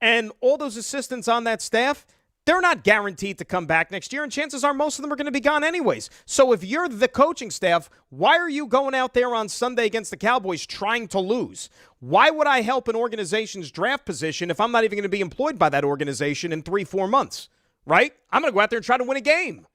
and all those assistants on that staff, they're not guaranteed to come back next year, and chances are most of them are going to be gone anyways. So if you're the coaching staff, why are you going out there on Sunday against the Cowboys trying to lose? Why would I help an organization's draft position if I'm not even going to be employed by that organization in 3-4 months, right? I'm going to go out there and try to win a game.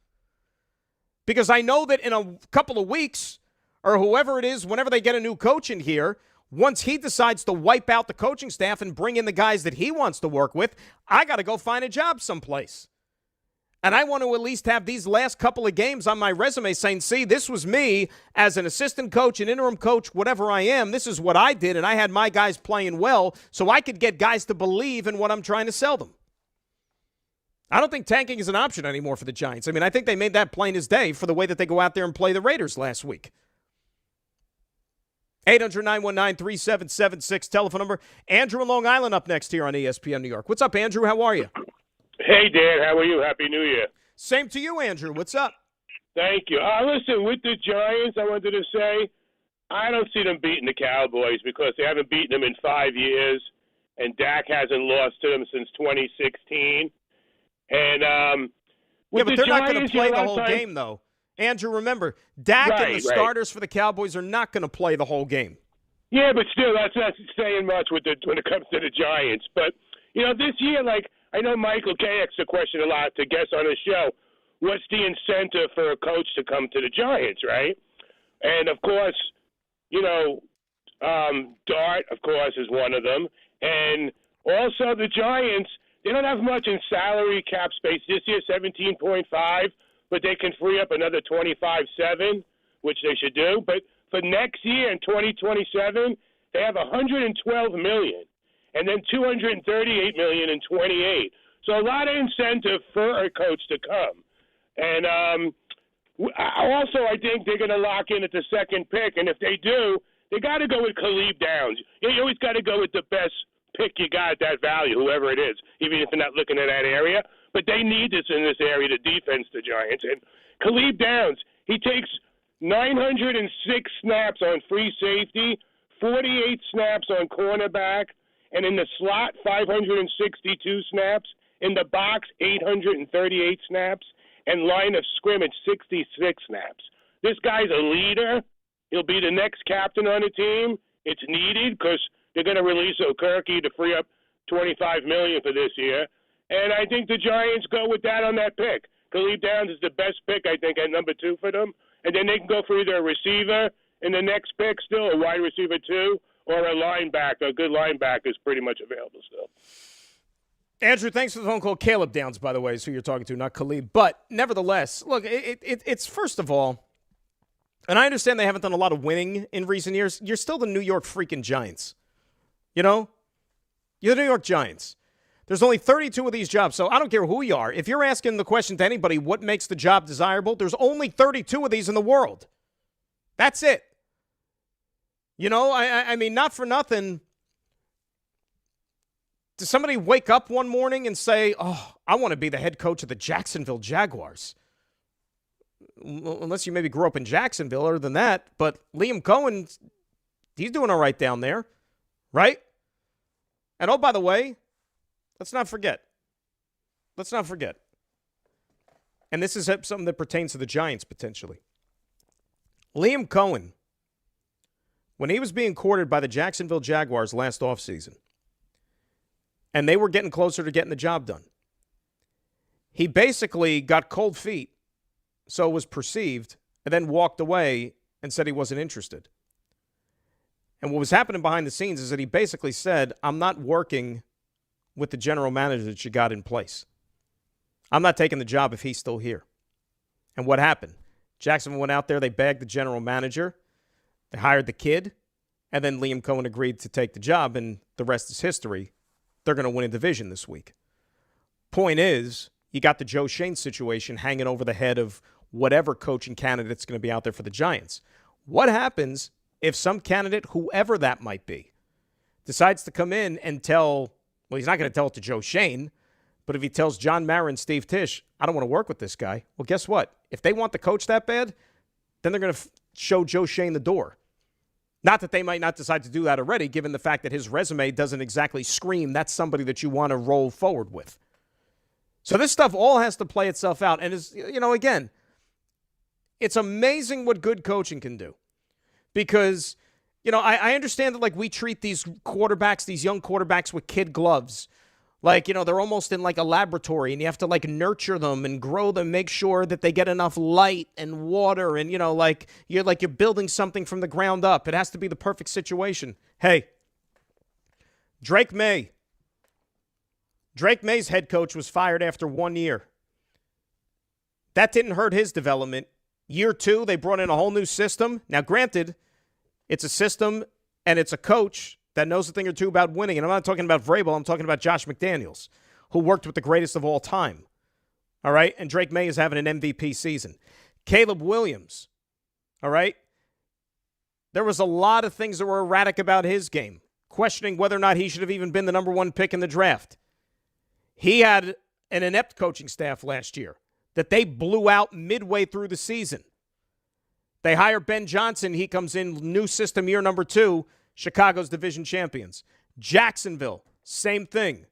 Because I know that in a couple of weeks, or whoever it is, whenever they get a new coach in here, once he decides to wipe out the coaching staff and bring in the guys that he wants to work with, I got to go find a job someplace. And I want to at least have these last couple of games on my resume saying, see, this was me as an assistant coach, an interim coach, whatever I am. This is what I did, and I had my guys playing well so I could get guys to believe in what I'm trying to sell them. I don't think tanking is an option anymore for the Giants. I mean, I think they made that plain as day for the way that they go out there and play the Raiders last week. 800-919-3776, telephone number. Andrew in Long Island up next here on ESPN New York. What's up, Andrew? How are you? Hey, Dan. How are you? Happy New Year. Same to you, Andrew. What's up? Thank you. Listen, with the Giants, I wanted to say, I don't see them beating the Cowboys because they haven't beaten them in 5 years, and Dak hasn't lost to them since 2016. And but they're not going to play the whole game, though. Andrew, remember, Dak and the starters for the Cowboys are not going to play the whole game. Yeah, but still, that's not saying much when it comes to the Giants. But, this year, I know Michael K. asks the question a lot to guests on his show. What's the incentive for a coach to come to the Giants, right? And, of course, Dart, of course, is one of them. And also the Giants, they don't have much in salary cap space. This year, 17.5, but they can free up another 25.7, which they should do. But for next year in 2027, they have $112 million, and then $238 million in 28. So a lot of incentive for a coach to come. And I think they're going to lock in at the second pick. And if they do, they got to go with Khalib Downs. You always got to go with the best pick you got at that value, whoever it is, even if they're not looking at that area. But they need this in this area, the defense, the Giants. And Khalib Downs, he takes 906 snaps on free safety, 48 snaps on cornerback, and in the slot, 562 snaps. In the box, 838 snaps. And line of scrimmage, 66 snaps. This guy's a leader. He'll be the next captain on the team. It's needed because they're going to release Okirky to free up $25 million for this year. And I think the Giants go with that on that pick. Khalib Downs is the best pick, I think, at number 2 for them. And then they can go for either a receiver in the next pick still, a wide receiver 2, or a linebacker. A good linebacker is pretty much available still. Andrew, thanks for the phone call. Caleb Downs, by the way, is who you're talking to, not Khalib. But nevertheless, look, it's first of all, and I understand they haven't done a lot of winning in recent years. You're still the New York freaking Giants. You know? You're the New York Giants. There's only 32 of these jobs, so I don't care who you are. If you're asking the question to anybody, what makes the job desirable, there's only 32 of these in the world. That's it. You know, I mean, not for nothing. Does somebody wake up one morning and say, oh, I want to be the head coach of the Jacksonville Jaguars? Unless you maybe grew up in Jacksonville, other than that. But Liam Cohen, he's doing all right down there, right? And oh, by the way, let's not forget. And this is something that pertains to the Giants potentially. Liam Cohen, when he was being courted by the Jacksonville Jaguars last offseason, and they were getting closer to getting the job done, he basically got cold feet, so it was perceived, and then walked away and said he wasn't interested. And what was happening behind the scenes is that he basically said, I'm not working with the general manager that you got in place. I'm not taking the job if he's still here. And what happened? Jacksonville went out there, they bagged the general manager, they hired the kid, and then Liam Cohen agreed to take the job, and the rest is history. They're going to win a division this week. Point is, you got the Joe Schoen situation hanging over the head of whatever coaching candidate's going to be out there for the Giants. What happens if some candidate, whoever that might be, decides to come in and tell, well, he's not going to tell it to Joe Schoen, but if he tells John Mara and Steve Tisch, I don't want to work with this guy, well, guess what? If they want the coach that bad, then they're going to show Joe Schoen the door. Not that they might not decide to do that already, given the fact that his resume doesn't exactly scream that's somebody that you want to roll forward with. So this stuff all has to play itself out. And, again, it's amazing what good coaching can do. Because, I understand that, like, we treat these quarterbacks, these young quarterbacks with kid gloves. Like, they're almost in like a laboratory and you have to like nurture them and grow them, make sure that they get enough light and water and, you're building something from the ground up. It has to be the perfect situation. Hey, Drake May's head coach was fired after 1 year. That didn't hurt his development. Year 2, they brought in a whole new system. Now, granted, it's a system and it's a coach that knows a thing or two about winning. And I'm not talking about Vrabel. I'm talking about Josh McDaniels, who worked with the greatest of all time. All right? And Drake May is having an MVP season. Caleb Williams, all right? There was a lot of things that were erratic about his game, questioning whether or not he should have even been the number 1 pick in the draft. He had an inept coaching staff last year that they blew out midway through the season. They hire Ben Johnson. He comes in, new system, year number 2, Chicago's division champions. Jacksonville, same thing.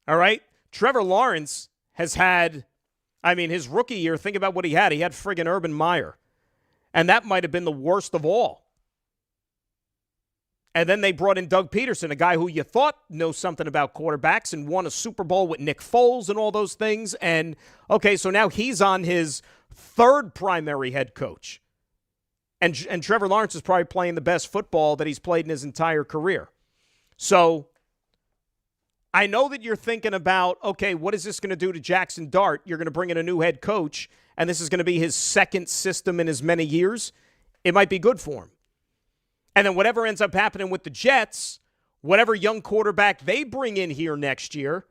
All right? Trevor Lawrence has had, his rookie year, think about what he had. He had friggin' Urban Meyer. And that might have been the worst of all. And then they brought in Doug Peterson, a guy who you thought knows something about quarterbacks and won a Super Bowl with Nick Foles and all those things. And, okay, so now he's on his third primary head coach. And Trevor Lawrence is probably playing the best football that he's played in his entire career. So I know that you're thinking about, okay, what is this going to do to Jackson Dart? You're going to bring in a new head coach, and this is going to be his second system in as many years. It might be good for him. And then whatever ends up happening with the Jets, whatever young quarterback they bring in here next year,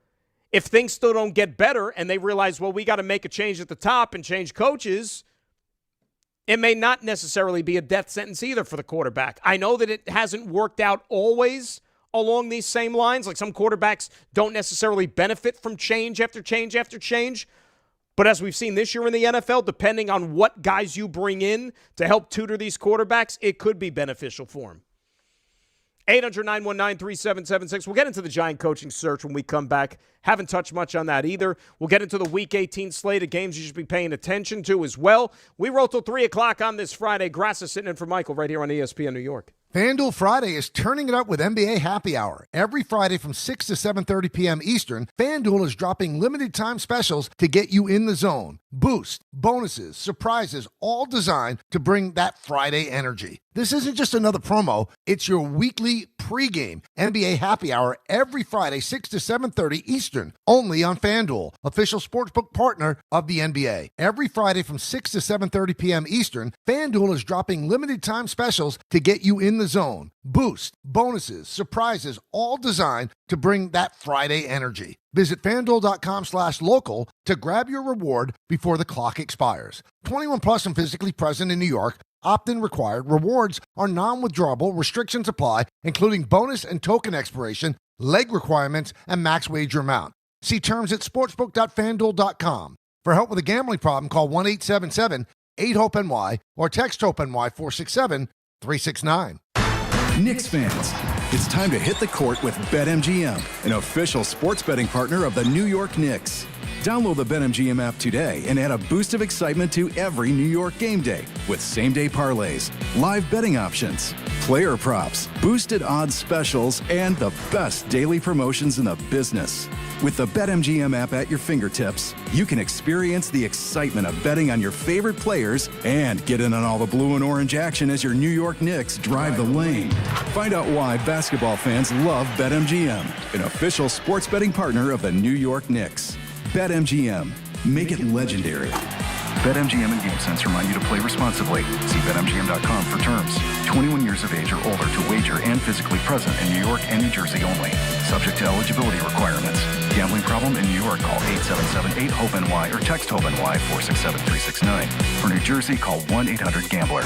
if things still don't get better and they realize, well, we got to make a change at the top and change coaches, it may not necessarily be a death sentence either for the quarterback. I know that it hasn't worked out always along these same lines. Like some quarterbacks don't necessarily benefit from change after change after change. But as we've seen this year in the NFL, depending on what guys you bring in to help tutor these quarterbacks, it could be beneficial for them. 800-919-3776. We'll get into the Giant coaching search when we come back. Haven't touched much on that either. We'll get into the Week 18 slate of games you should be paying attention to as well. We roll till 3 o'clock on this Friday. Grass is sitting in for Michael right here on ESPN New York. FanDuel Friday is turning it up with NBA Happy Hour. Every Friday from 6 to 7:30 p.m. Eastern, FanDuel is dropping limited-time specials to get you in the zone. Boost, bonuses, surprises, all designed to bring that Friday energy. This isn't just another promo. It's your weekly pregame NBA Happy Hour every Friday, 6 to 7:30 Eastern, only on FanDuel, official sportsbook partner of the NBA. Every Friday from 6 to 7:30 p.m. Eastern, FanDuel is dropping limited-time specials to get you in the zone. Boost, bonuses, surprises, all designed to bring that Friday energy. Visit FanDuel.com/local to grab your reward before the clock expires. 21 plus and physically present in New York. Opt-in required. Rewards are non-withdrawable. Restrictions apply, including bonus and token expiration, leg requirements, and max wager amount. See terms at sportsbook.fanduel.com. For help with a gambling problem, call 1-877-8-HOPE-NY or text HOPE-NY 467-369. Knicks fans, it's time to hit the court with BetMGM, an official sports betting partner of the New York Knicks. Download the BetMGM app today and add a boost of excitement to every New York game day with same-day parlays, live betting options, player props, boosted odds specials, and the best daily promotions in the business. With the BetMGM app at your fingertips, you can experience the excitement of betting on your favorite players and get in on all the blue and orange action as your New York Knicks drive the lane. Find out why basketball fans love BetMGM, an official sports betting partner of the New York Knicks. BetMGM. Make it legendary. BetMGM and GameSense remind you to play responsibly. See BetMGM.com for terms. 21 years of age or older to wager and physically present in New York and New Jersey only. Subject to eligibility requirements. Gambling problem in New York? Call 877-8-HOPE-NY or text HOPE-NY 467-369. For New Jersey, call 1-800-GAMBLER.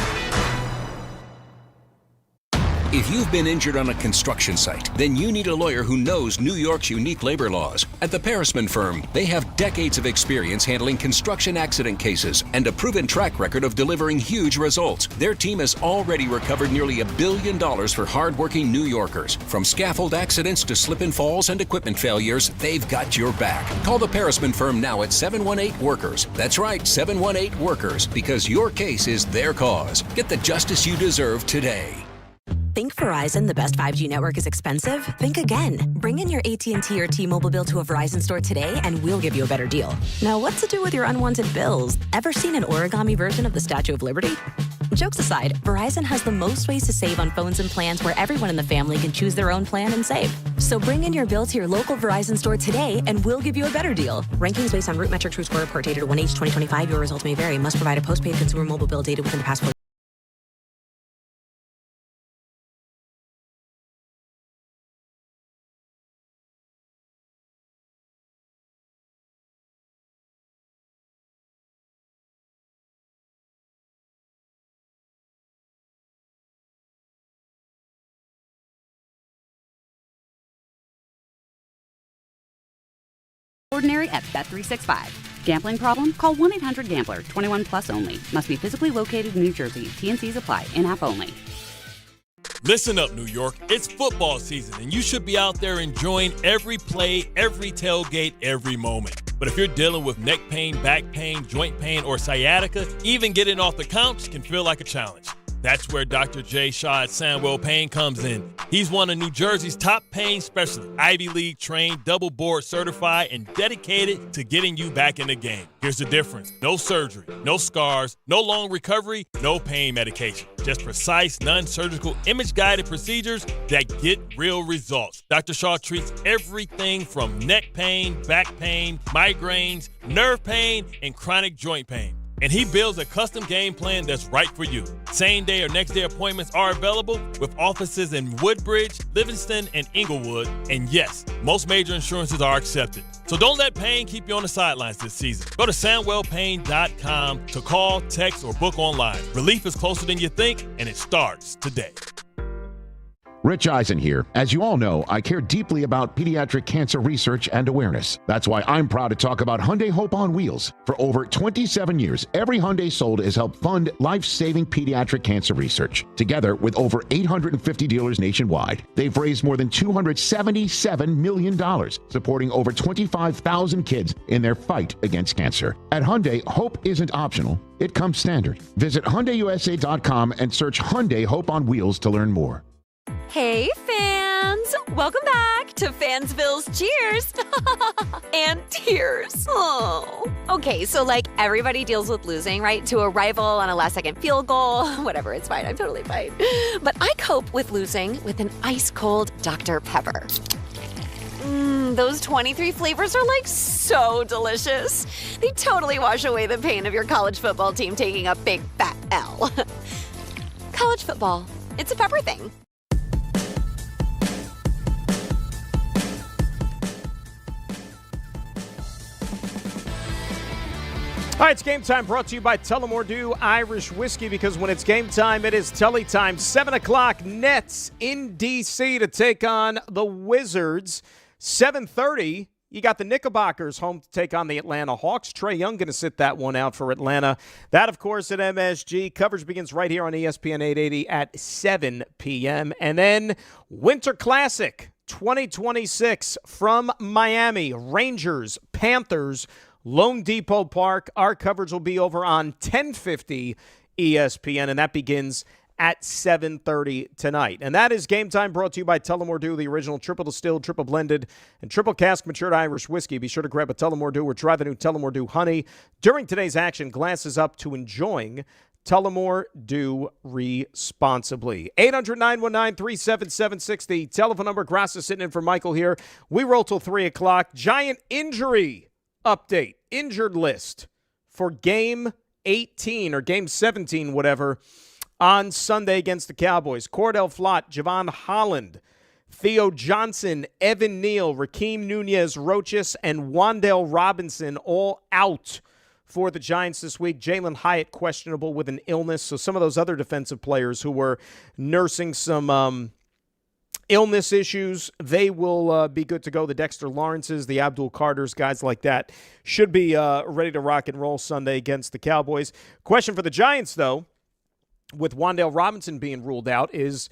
If you've been injured on a construction site, then you need a lawyer who knows New York's unique labor laws. At the Parisman Firm, they have decades of experience handling construction accident cases and a proven track record of delivering huge results. Their team has already recovered nearly $1 billion for hardworking New Yorkers. From scaffold accidents to slip and falls and equipment failures, they've got your back. Call the Parisman Firm now at 718-WORKERS. That's right, 718-WORKERS, because your case is their cause. Get the justice you deserve today. Think Verizon, the best 5G network, is expensive? Think again. Bring in your AT&T or T-Mobile bill to a Verizon store today and we'll give you a better deal. Now, what to do with your unwanted bills? Ever seen an origami version of the Statue of Liberty? Jokes aside, Verizon has the most ways to save on phones and plans where everyone in the family can choose their own plan and save. So bring in your bill to your local Verizon store today and we'll give you a better deal. Rankings based on root metric true score report dated 1H2025. Your results may vary. Must provide a postpaid consumer mobile bill dated within the past 4 Ordinary at Bet365. Gambling problem? Call 1-800-GAMBLER. 21 plus only. Must be physically located in New Jersey. T&Cs apply. In-app only. Listen up, New York. It's football season, and you should be out there enjoying every play, every tailgate, every moment. But if you're dealing with neck pain, back pain, joint pain, or sciatica, even getting off the couch can feel like a challenge. That's where Dr. J. Shaw at Sandwell Pain comes in. He's one of New Jersey's top pain specialists, Ivy League trained, double board certified, and dedicated to getting you back in the game. Here's the difference. No surgery, no scars, no long recovery, no pain medication. Just precise, non-surgical, image-guided procedures that get real results. Dr. Shaw treats everything from neck pain, back pain, migraines, nerve pain, and chronic joint pain. And he builds a custom game plan that's right for you. Same-day or next-day appointments are available with offices in Woodbridge, Livingston, and Inglewood. And yes, most major insurances are accepted. So don't let pain keep you on the sidelines this season. Go to SandwellPain.com to call, text, or book online. Relief is closer than you think, and it starts today. Rich Eisen here. As you all know, I care deeply about pediatric cancer research and awareness. That's why I'm proud to talk about Hyundai Hope on Wheels. For over 27 years, every Hyundai sold has helped fund life-saving pediatric cancer research. Together with over 850 dealers nationwide, they've raised more than $277 million, supporting over 25,000 kids in their fight against cancer. At Hyundai, hope isn't optional. It comes standard. Visit HyundaiUSA.com and search Hyundai Hope on Wheels to learn more. Hey, fans! Welcome back to Fansville's Cheers and Tears. Oh. Okay, so everybody deals with losing, right? To a rival on a last-second field goal. Whatever, it's fine. I'm totally fine. But I cope with losing with an ice-cold Dr. Pepper. Those 23 flavors are so delicious. They totally wash away the pain of your college football team taking a big fat L. College football, it's a pepper thing. All right, it's game time brought to you by Tullamore Dew Irish Whiskey, because when it's game time, it is Tully time. 7 o'clock, Nets in D.C. to take on the Wizards. 7:30, you got the Knickerbockers home to take on the Atlanta Hawks. Trae Young going to sit that one out for Atlanta. That, of course, at MSG. Coverage begins right here on ESPN 880 at 7 p.m. And then Winter Classic 2026 from Miami. Rangers, Panthers, Lone Depot Park. Our coverage will be over on 1050 ESPN, and that begins at 7:30 tonight. And that is Game Time, brought to you by Tullamore Dew, the original triple distilled, triple blended, and triple cask matured Irish whiskey. Be sure to grab a Tullamore Dew or try the new Tullamore Dew Honey. During today's action, glasses up to enjoying Tullamore Dew responsibly. 800-919-3776, the telephone number. Grass is sitting in for Michael here. We roll till 3 o'clock. Giant injury update, injured list for game 18 or game 17, whatever, on Sunday against the Cowboys. Cordell Flott, Javon Holland, Theo Johnson, Evan Neal, Rakeem Nunez-Roches, and Wan'Dale Robinson all out for the Giants this week. Jalen Hyatt questionable with an illness. So some of those other defensive players who were nursing some illness issues, they will be good to go. The Dexter Lawrences, the Abdul Carters, guys like that should be ready to rock and roll Sunday against the Cowboys. Question for the Giants, though, with Wan'Dale Robinson being ruled out, is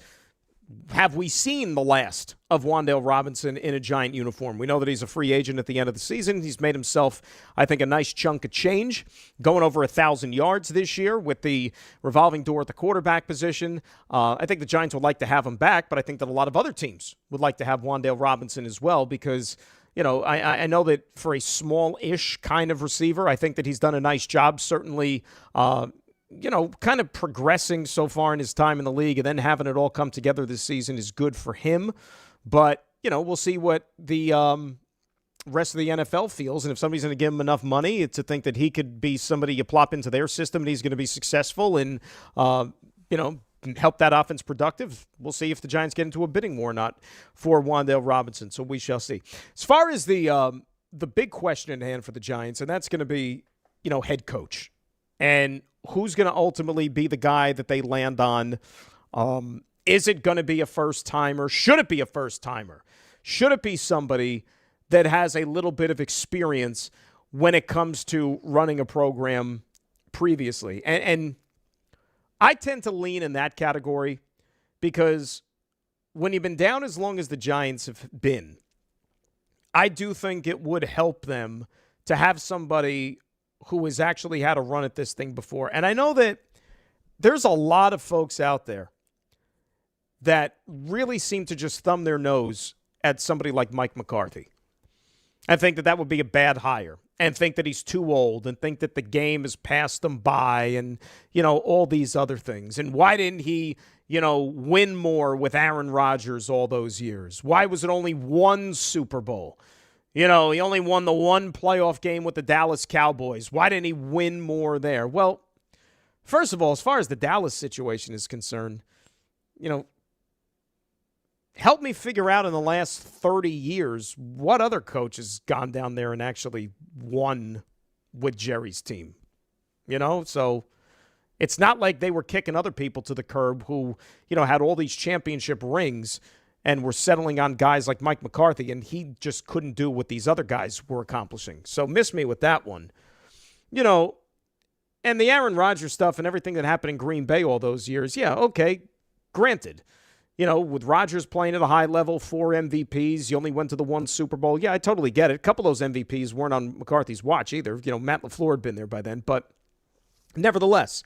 have we seen the last of Wan'Dale Robinson in a Giant uniform? We know that he's a free agent at the end of the season. He's made himself, I think, a nice chunk of change, going over 1,000 yards this year with the revolving door at the quarterback position. I think the Giants would like to have him back, but I think that a lot of other teams would like to have Wan'Dale Robinson as well, because I know that for a small-ish kind of receiver, I think that he's done a nice job, certainly kind of progressing so far in his time in the league, and then having it all come together this season is good for him. But, we'll see what the rest of the NFL feels, and if somebody's going to give him enough money to think that he could be somebody you plop into their system and he's going to be successful and, help that offense productive, we'll see if the Giants get into a bidding war or not for Wan'Dale Robinson. So we shall see. As far as the big question in hand for the Giants, and that's going to be, head coach. And who's going to ultimately be the guy that they land on? Is it going to be a first-timer? Should it be a first-timer? Should it be somebody that has a little bit of experience when it comes to running a program previously? And I tend to lean in that category because when you've been down as long as the Giants have been, I do think it would help them to have somebody who has actually had a run at this thing before. And I know that there's a lot of folks out there that really seem to just thumb their nose at somebody like Mike McCarthy and think that that would be a bad hire and think that he's too old and think that the game has passed him by and, all these other things. And why didn't he, win more with Aaron Rodgers all those years? Why was it only one Super Bowl? He only won the one playoff game with the Dallas Cowboys. Why didn't he win more there? Well, first of all, as far as the Dallas situation is concerned, help me figure out in the last 30 years what other coach has gone down there and actually won with Jerry's team. So it's not like they were kicking other people to the curb who, had all these championship rings and were settling on guys like Mike McCarthy, and he just couldn't do what these other guys were accomplishing. So miss me with that one. And the Aaron Rodgers stuff and everything that happened in Green Bay all those years, yeah, okay, granted. With Rodgers playing at a high level, 4 MVPs, you only went to the one Super Bowl. Yeah, I totally get it. A couple of those MVPs weren't on McCarthy's watch either. Matt LaFleur had been there by then. But nevertheless,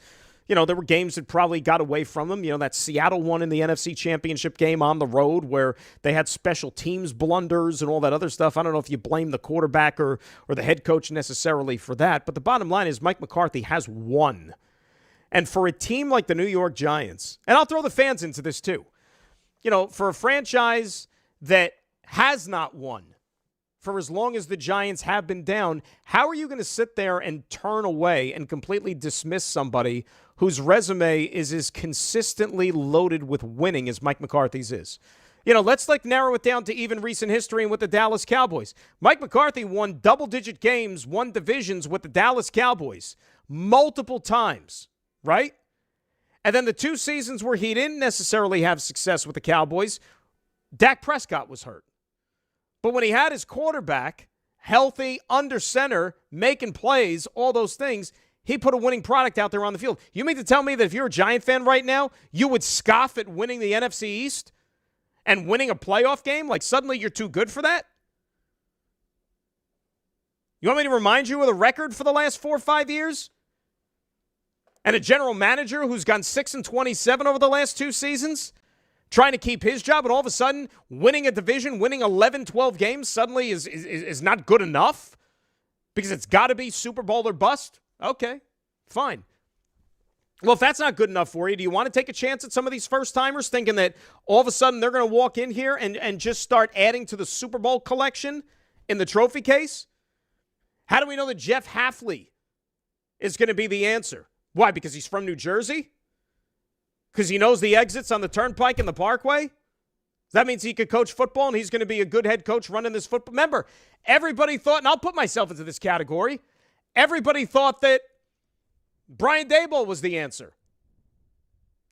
there were games that probably got away from him. That Seattle one in the NFC Championship game on the road where they had special teams blunders and all that other stuff. I don't know if you blame the quarterback or the head coach necessarily for that. But the bottom line is Mike McCarthy has won. And for a team like the New York Giants, and I'll throw the fans into this too, for a franchise that has not won for as long as the Giants have been down, how are you going to sit there and turn away and completely dismiss somebody whose resume is as consistently loaded with winning as Mike McCarthy's is? Let's narrow it down to even recent history and with the Dallas Cowboys. Mike McCarthy won double-digit games, won divisions with the Dallas Cowboys multiple times, right? And then the 2 seasons where he didn't necessarily have success with the Cowboys, Dak Prescott was hurt. But when he had his quarterback healthy, under center, making plays, all those things, he put a winning product out there on the field. You mean to tell me that if you're a Giant fan right now, you would scoff at winning the NFC East and winning a playoff game? Like suddenly you're too good for that? You want me to remind you of the record for the last 4 or 5 years? And a general manager who's gone 6-27 over the last 2 seasons, trying to keep his job, and all of a sudden winning a division, winning 11, 12 games suddenly is not good enough because it's got to be Super Bowl or bust? Okay, fine. Well, if that's not good enough for you, do you want to take a chance at some of these first-timers thinking that all of a sudden they're going to walk in here and just start adding to the Super Bowl collection in the trophy case? How do we know that Jeff Hafley is going to be the answer? Why? Because he's from New Jersey? Because he knows the exits on the Turnpike and the Parkway? That means he could coach football and he's going to be a good head coach running this football. Remember, everybody thought, and I'll put myself into this category, everybody thought that Brian Daboll was the answer.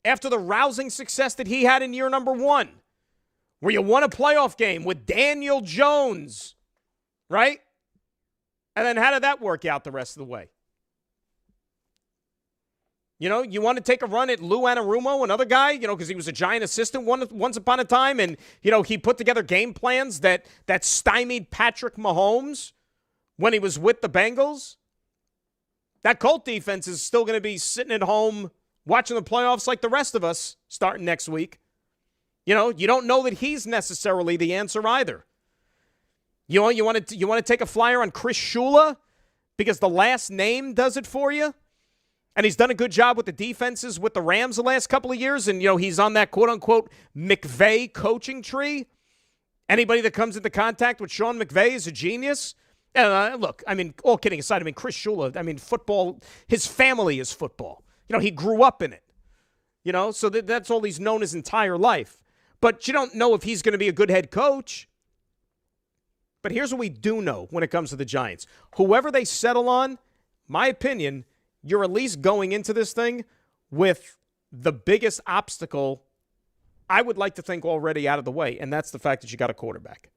After the rousing success that he had in year number 1, where you won a playoff game with Daniel Jones, right? And then how did that work out the rest of the way? You want to take a run at Lou Anarumo, another guy, because he was a Giant assistant once upon a time, and, he put together game plans that stymied Patrick Mahomes when he was with the Bengals. That Colt defense is still going to be sitting at home watching the playoffs like the rest of us starting next week. You don't know that he's necessarily the answer either. You want to take a flyer on Chris Shula because the last name does it for you? And he's done a good job with the defenses with the Rams the last couple of years. And, he's on that quote-unquote McVay coaching tree. Anybody that comes into contact with Sean McVay is a genius. Look, all kidding aside, Chris Shula, football, his family is football. He grew up in it. So that's all he's known his entire life. But you don't know if he's going to be a good head coach. But here's what we do know when it comes to the Giants. Whoever they settle on, my opinion, you're at least going into this thing with the biggest obstacle, I would like to think, already out of the way, and that's the fact that you got a quarterback,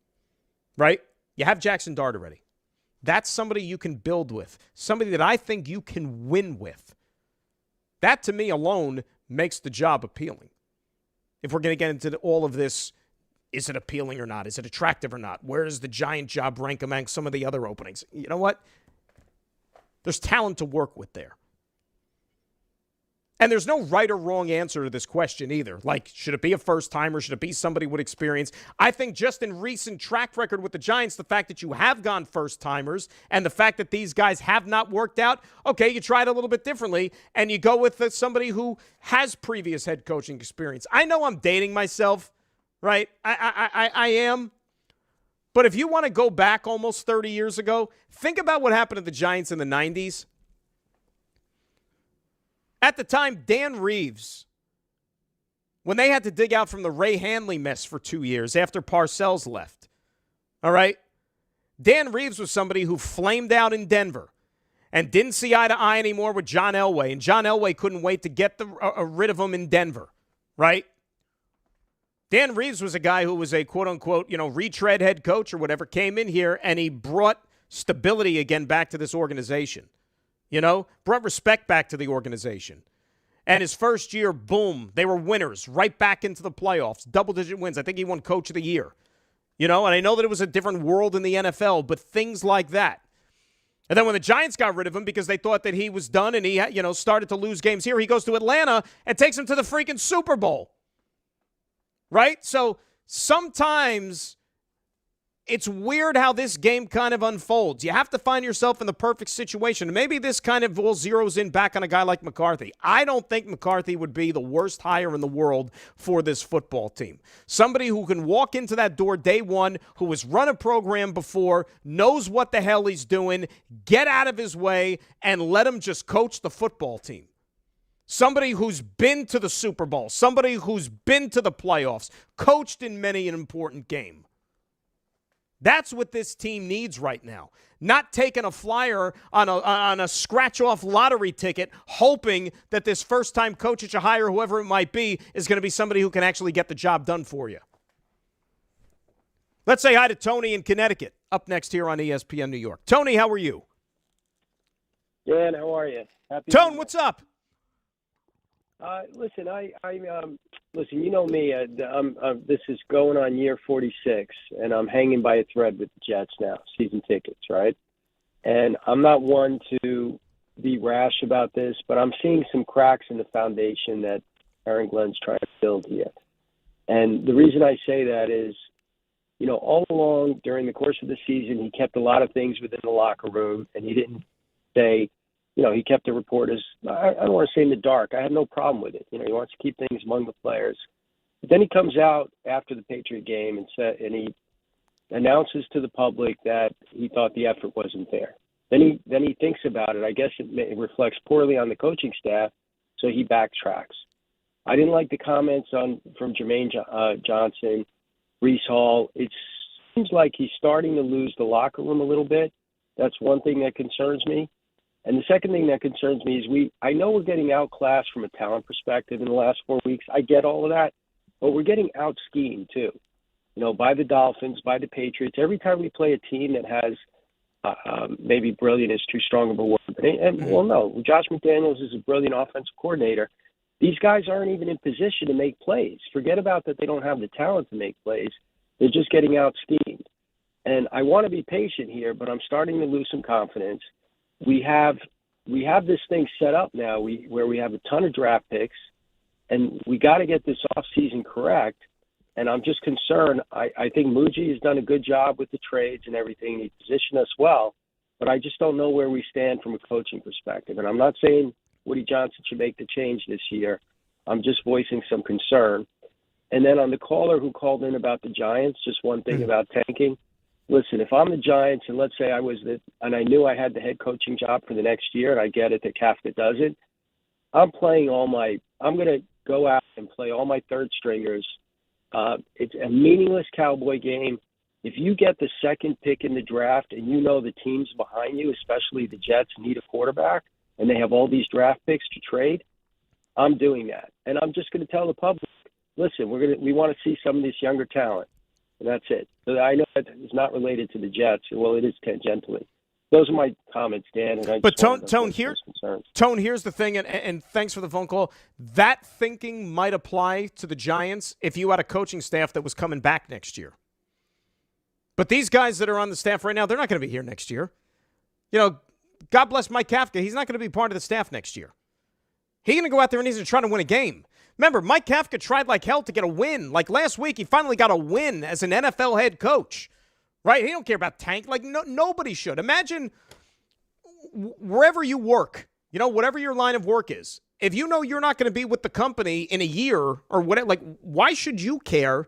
right? You have Jackson Dart already. That's somebody you can build with, somebody that I think you can win with. That, to me, alone makes the job appealing. If we're going to get into all of this, is it appealing or not? Is it attractive or not? Where does the Giant job rank among some of the other openings? You know what? There's talent to work with there. And there's no right or wrong answer to this question either. Like, should it be a first-timer? Should it be somebody with experience? I think just in recent track record with the Giants, the fact that you have gone first-timers and the fact that these guys have not worked out, okay, you try it a little bit differently and you go with somebody who has previous head coaching experience. I know I'm dating myself, right? I am. But if you want to go back almost 30 years ago, think about what happened to the Giants in the 90s. At the time, Dan Reeves, when they had to dig out from the Ray Hanley mess for 2 years after Parcells left, all right, Dan Reeves was somebody who flamed out in Denver and didn't see eye to eye anymore with John Elway, and John Elway couldn't wait to get rid of him in Denver, right? Dan Reeves was a guy who was a quote-unquote, retread head coach or whatever, came in here, and he brought stability again back to this organization. Brought respect back to the organization. And his first year, boom, they were winners, right back into the playoffs, double-digit wins. I think he won Coach of the Year. And I know that it was a different world in the NFL, but things like that. And then when the Giants got rid of him because they thought that he was done and he, started to lose games here, he goes to Atlanta and takes him to the freaking Super Bowl. Right? So sometimes it's weird how this game kind of unfolds. You have to find yourself in the perfect situation. Maybe this kind of all zeroes in back on a guy like McCarthy. I don't think McCarthy would be the worst hire in the world for this football team. Somebody who can walk into that door day one, who has run a program before, knows what the hell he's doing, get out of his way, and let him just coach the football team. Somebody who's been to the Super Bowl, somebody who's been to the playoffs, coached in many an important game. That's what this team needs right now. Not taking a flyer on a scratch-off lottery ticket, hoping that this first-time coach that you hire, whoever it might be, is going to be somebody who can actually get the job done for you. Let's say hi to Tony in Connecticut, up next here on ESPN New York. Tony, how are you? Dan, how are you? Happy Tone, what's up? Listen, listen. You know me. This is going on year 46, and I'm hanging by a thread with the Jets now, season tickets, right? And I'm not one to be rash about this, but I'm seeing some cracks in the foundation that Aaron Glenn's trying to build here. And the reason I say that is, all along during the course of the season, he kept a lot of things within the locker room, and he didn't say. He kept the reporters, I don't want to say in the dark. I had no problem with it. He wants to keep things among the players. But then he comes out after the Patriot game and he announces to the public that he thought the effort wasn't there. Then he thinks about it. I guess it reflects poorly on the coaching staff, so he backtracks. I didn't like the comments from Jermaine Johnson, Breece Hall. It seems like he's starting to lose the locker room a little bit. That's one thing that concerns me. And the second thing that concerns me is I know we're getting outclassed from a talent perspective in the last 4 weeks. I get all of that, but we're getting out-schemed too. By the Dolphins, by the Patriots. Every time we play a team that has maybe brilliant is too strong of a word. No, Josh McDaniels is a brilliant offensive coordinator. These guys aren't even in position to make plays. Forget about that they don't have the talent to make plays. They're just getting out-schemed. And I want to be patient here, but I'm starting to lose some confidence. We have this thing set up now where we have a ton of draft picks, and we got to get this offseason correct. And I'm just concerned. I think Muji has done a good job with the trades and everything. He positioned us well, but I just don't know where we stand from a coaching perspective. And I'm not saying Woody Johnson should make the change this year. I'm just voicing some concern. And then on the caller who called in about the Giants, just one thing about tanking. Listen, if I'm the Giants and let's say and I knew I had the head coaching job for the next year, and I get it that Kafka doesn't, I'm going to go out and play all my third stringers. It's a meaningless Cowboy game. If you get the second pick in the draft and the teams behind you, especially the Jets, need a quarterback and they have all these draft picks to trade, I'm doing that. And I'm just going to tell the public, listen, we want to see some of this younger talent. And that's it. So I know that it's not related to the Jets. Well, it is tangentially. Those are my comments, Dan. And but Tone, here's the thing, and thanks for the phone call. That thinking might apply to the Giants if you had a coaching staff that was coming back next year. But these guys that are on the staff right now, they're not going to be here next year. God bless Mike Kafka. He's not going to be part of the staff next year. He's going to go out there and he's going to try to win a game. Remember, Mike Kafka tried like hell to get a win. Like last week, he finally got a win as an NFL head coach. Right? He don't care about tank. Like nobody should. Imagine wherever you work, whatever your line of work is. If you know you're not going to be with the company in a year or whatever, like why should you care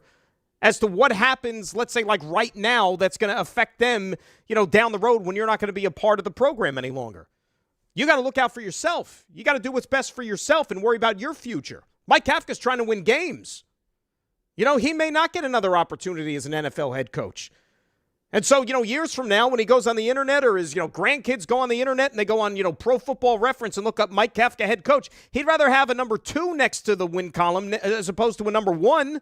as to what happens, let's say like right now, that's going to affect them, down the road when you're not going to be a part of the program any longer? You got to look out for yourself. You got to do what's best for yourself and worry about your future. Mike Kafka's trying to win games. He may not get another opportunity as an NFL head coach. And so, years from now when he goes on the internet or his, grandkids go on the internet and they go on, Pro Football Reference and look up Mike Kafka head coach, he'd rather have a number 2 next to the win column as opposed to a number 1.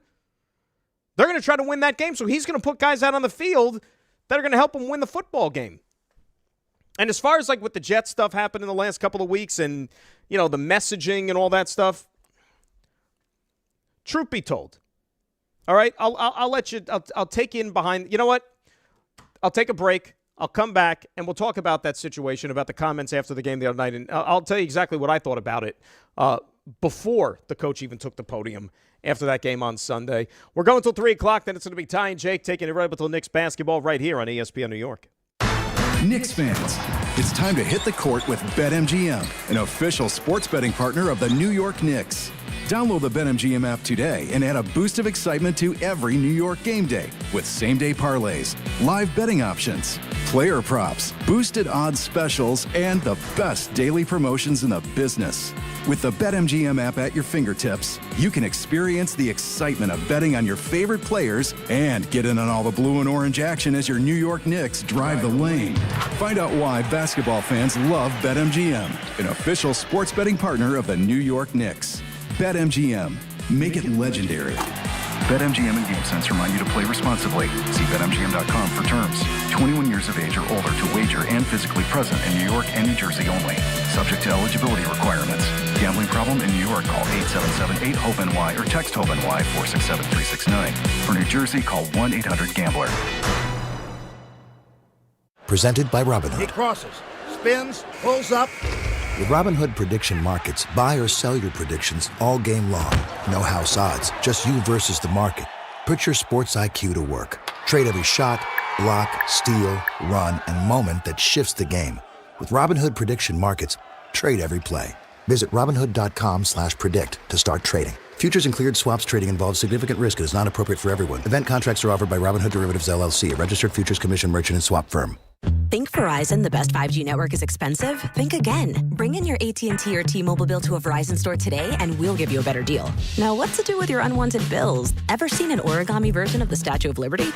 They're going to try to win that game, so he's going to put guys out on the field that are going to help him win the football game. And as far as like with the Jets stuff happened in the last couple of weeks and, the messaging and all that stuff, truth be told, all right, I'll let you, I'll take you in behind, you know what? I'll take a break. I'll come back, and we'll talk about that situation, about the comments after the game the other night, and I'll tell you exactly what I thought about it before the coach even took the podium after that game on Sunday. We're going until 3 o'clock, then it's going to be Ty and Jake taking it right up until Knicks basketball right here on ESPN New York. Knicks fans, it's time to hit the court with BetMGM, an official sports betting partner of the New York Knicks. Download the BetMGM app today and add a boost of excitement to every New York game day with same-day parlays, live betting options, player props, boosted odds specials, and the best daily promotions in the business. With the BetMGM app at your fingertips, you can experience the excitement of betting on your favorite players and get in on all the blue and orange action as your New York Knicks drive the lane. Find out why basketball fans love BetMGM, an official sports betting partner of the New York Knicks. BetMGM. Make it legendary. BetMGM and GameSense remind you to play responsibly. See BetMGM.com for terms. 21 years of age or older to wager and physically present in New York and New Jersey only. Subject to eligibility requirements. Gambling problem in New York? Call 877-8-HOPE-NY or text HOPE-NY 467-369. For New Jersey, call 1-800-GAMBLER. Presented by Robinhood. He crosses, spins, pulls up. With Robinhood Prediction Markets, buy or sell your predictions all game long. No house odds, just you versus the market. Put your sports IQ to work. Trade every shot, block, steal, run, and moment that shifts the game. With Robinhood Prediction Markets, trade every play. Visit Robinhood.com/predict to start trading. Futures and cleared swaps trading involves significant risk and is not appropriate for everyone. Event contracts are offered by Robinhood Derivatives LLC, a registered futures commission merchant and swap firm. Think Verizon, the best 5G network, is expensive? Think again. Bring in your AT&T or T-Mobile bill to a Verizon store today and we'll give you a better deal. Now, what to do with your unwanted bills? Ever seen an origami version of the Statue of Liberty?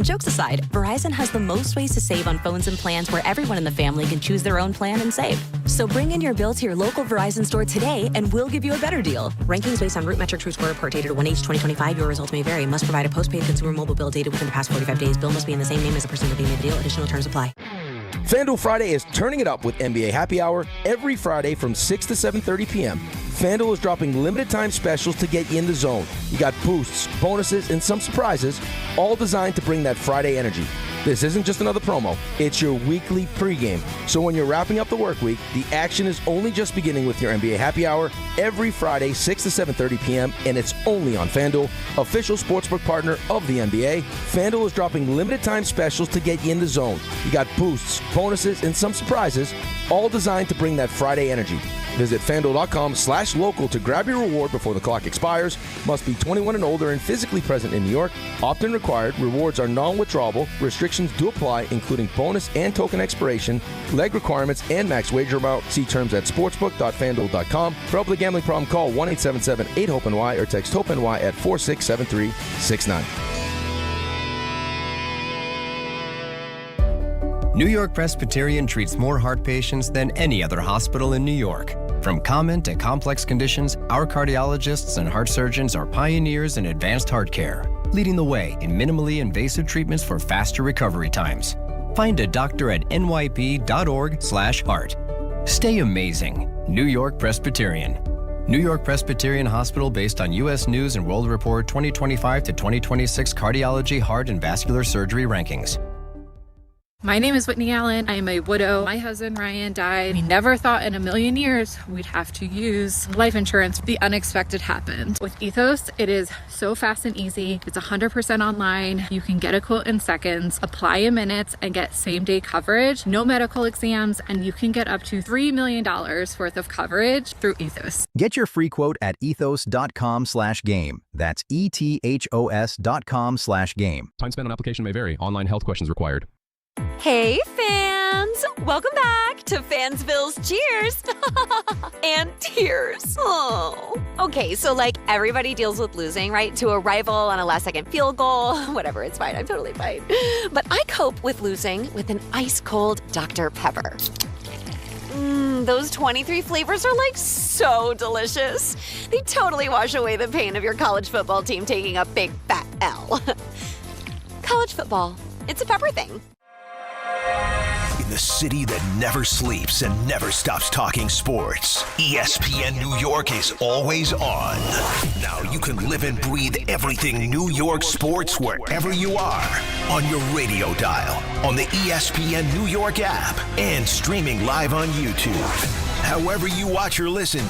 Jokes aside, Verizon has the most ways to save on phones and plans where everyone in the family can choose their own plan and save. So bring in your bill to your local Verizon store today and we'll give you a better deal. Rankings based on root metric true score report dated 1H2025. Your results may vary. Must provide a postpaid consumer mobile bill dated within the past 45 days. Bill must be in the same name as the person redeeming the deal. Additional terms apply. FanDuel Friday is turning it up with NBA Happy Hour every Friday from 6 to 7:30 p.m. FanDuel is dropping limited time specials to get you in the zone. You got boosts, bonuses, and some surprises, all designed to bring that Friday energy. This isn't just another promo, it's your weekly pregame. So when you're wrapping up the work week, the action is only just beginning with your NBA Happy Hour every Friday, 6 to 7:30 p.m., and it's only on FanDuel, official sportsbook partner of the NBA. FanDuel is dropping limited time specials to get you in the zone. You got boosts, bonuses, and some surprises, all designed to bring that Friday energy. Visit FanDuel.com/local to grab your reward before the clock expires. Must be 21 and older and physically present in New York. Opt-in required. Rewards are non-withdrawable. Restrictions do apply, including bonus and token expiration, leg requirements, and max wager amount. See terms at sportsbook.fanduel.com. For help with a gambling problem, call 1-877-8-HOPE-NY or text HOPE-NY at 467369. New York Presbyterian treats more heart patients than any other hospital in New York. From common to complex conditions, our cardiologists and heart surgeons are pioneers in advanced heart care, leading the way in minimally invasive treatments for faster recovery times. Find a doctor at nyp.org/heart. Stay amazing. New York Presbyterian. New York Presbyterian Hospital based on U.S. News and World Report 2025 to 2026 cardiology, heart, and vascular surgery rankings. My name is Whitney Allen. I am a widow. My husband, Ryan, died. We never thought in a million years we'd have to use life insurance. The unexpected happened. With Ethos, it is so fast and easy. It's 100% online. You can get a quote in seconds, apply in minutes, and get same-day coverage. No medical exams, and you can get up to $3 million worth of coverage through Ethos. Get your free quote at ethos.com/game. That's ETHOS.com/game. Time spent on application may vary. Online health questions required. Hey, fans! Welcome back to Fansville's Cheers and Tears. Oh. Okay, so like everybody deals with losing, right? To a rival on a last-second field goal. Whatever, it's fine. I'm totally fine. But I cope with losing with an ice-cold Dr. Pepper. Those 23 flavors are like so delicious. They totally wash away the pain of your college football team taking a big fat L. College football, it's a pepper thing. In the city that never sleeps and never stops talking sports, ESPN New York is always on. Now you can live and breathe everything New York sports wherever you are. On your radio dial, on the ESPN New York app, and streaming live on YouTube. However you watch or listen,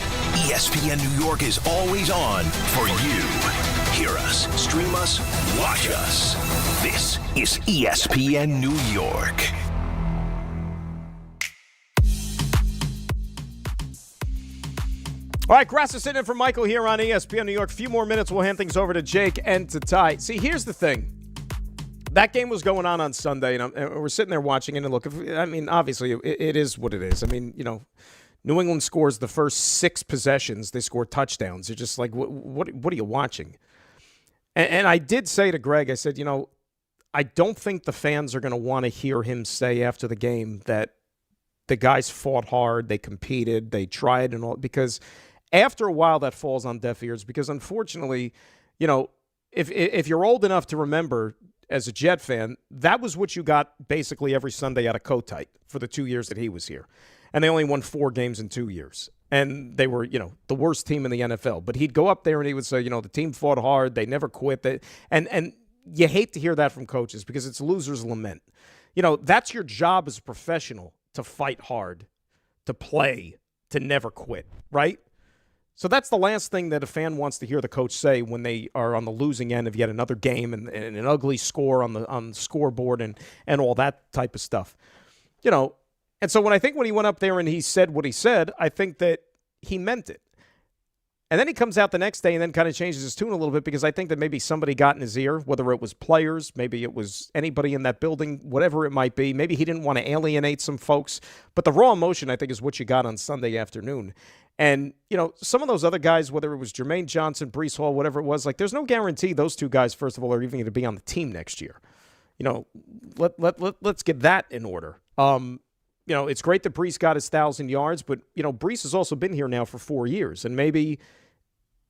ESPN New York is always on for you. Hear us, stream us, watch us. This is ESPN New York. All right, Grass is sitting in for Michael here on ESPN New York. A few more minutes, we'll hand things over to Jake and to Ty. See, here's the thing. That game was going on Sunday, and we're sitting there watching it, and look, obviously, it is what it is. New England scores the first 6 possessions. They score touchdowns. You're just like, what are you watching? And I did say to Greg, I said, I don't think the fans are going to want to hear him say after the game that the guys fought hard, they competed, they tried, and all, because after a while, that falls on deaf ears because, unfortunately, if you're old enough to remember as a Jet fan, that was what you got basically every Sunday out of Kotite for the 2 years that he was here. And they only won 4 games in 2 years. And they were, the worst team in the NFL. But he'd go up there and he would say, the team fought hard, they never quit. And you hate to hear that from coaches because it's loser's lament. That's your job as a professional, to fight hard, to play, to never quit, right? So that's the last thing that a fan wants to hear the coach say when they are on the losing end of yet another game and an ugly score on the scoreboard and all that type of stuff. And so when he went up there and he said what he said, I think that he meant it. And then he comes out the next day and then kind of changes his tune a little bit because I think that maybe somebody got in his ear, whether it was players, maybe it was anybody in that building, whatever it might be. Maybe he didn't want to alienate some folks. But the raw emotion, I think, is what you got on Sunday afternoon. And, some of those other guys, whether it was Jermaine Johnson, Breece Hall, whatever it was, there's no guarantee those 2 guys, first of all, are even going to be on the team next year. Let's get that in order. It's great that Breece got his 1,000 yards, but, Breece has also been here now for 4 years, and maybe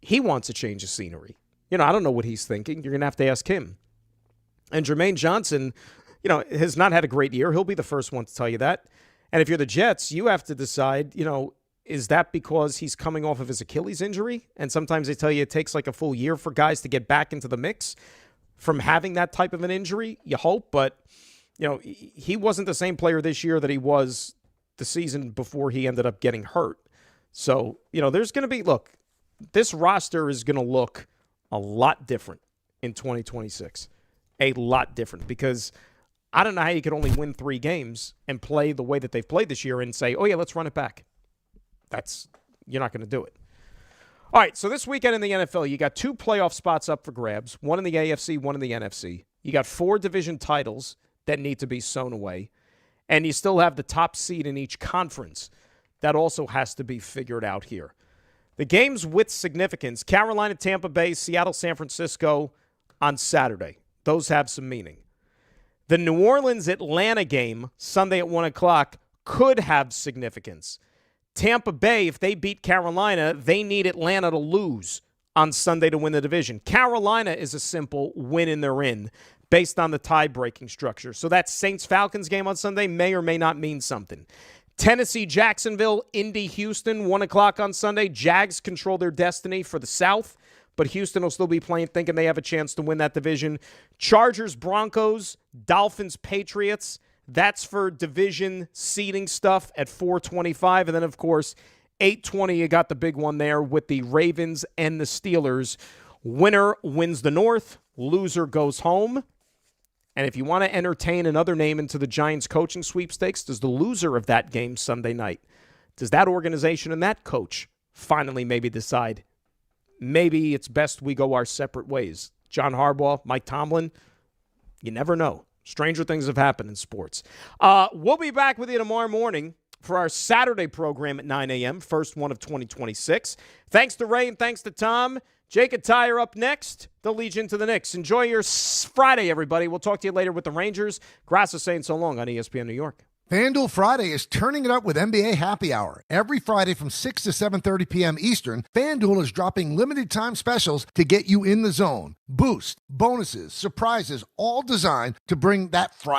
he wants a change of scenery. I don't know what he's thinking. You're going to have to ask him. And Jermaine Johnson, has not had a great year. He'll be the first one to tell you that. And if you're the Jets, you have to decide, is that because he's coming off of his Achilles injury? And sometimes they tell you it takes like a full year for guys to get back into the mix from having that type of an injury. You hope, but he wasn't the same player this year that he was the season before he ended up getting hurt. So, there's going to be, this roster is going to look a lot different in 2026. A lot different because I don't know how you could only win 3 games and play the way that they've played this year and say, oh, yeah, let's run it back. You're not going to do it. All right, so this weekend in the NFL, you got 2 playoff spots up for grabs, one in the AFC, one in the NFC. You got 4 division titles that need to be sewn away, and you still have the top seed in each conference. That also has to be figured out here. The games with significance, Carolina, Tampa Bay, Seattle, San Francisco on Saturday. Those have some meaning. The New Orleans-Atlanta game, Sunday at 1 o'clock, could have significance. Tampa Bay, if they beat Carolina, they need Atlanta to lose on Sunday to win the division. Carolina is a simple win and they're in based on the tie-breaking structure. So that Saints-Falcons game on Sunday may or may not mean something. Tennessee-Jacksonville, Indy-Houston, 1 o'clock on Sunday. Jags control their destiny for the South, but Houston will still be playing thinking they have a chance to win that division. Chargers-Broncos, Dolphins-Patriots. That's for division seeding stuff at 425. And then, of course, 820, you got the big one there with the Ravens and the Steelers. Winner wins the North. Loser goes home. And if you want to entertain another name into the Giants coaching sweepstakes, does the loser of that game Sunday night, does that organization and that coach finally maybe decide maybe it's best we go our separate ways? John Harbaugh, Mike Tomlin, you never know. Stranger things have happened in sports. We'll be back with you tomorrow morning for our Saturday program at 9 a.m., first one of 2026. Thanks to Ray and thanks to Tom. Jake and Ty are up next. They'll lead you into the Knicks. Enjoy your Friday, everybody. We'll talk to you later with the Rangers. Grass is saying so long on ESPN New York. FanDuel Friday is turning it up with NBA Happy Hour. Every Friday from 6 to 7:30 p.m. Eastern, FanDuel is dropping limited-time specials to get you in the zone. Boost, bonuses, surprises, all designed to bring that Friday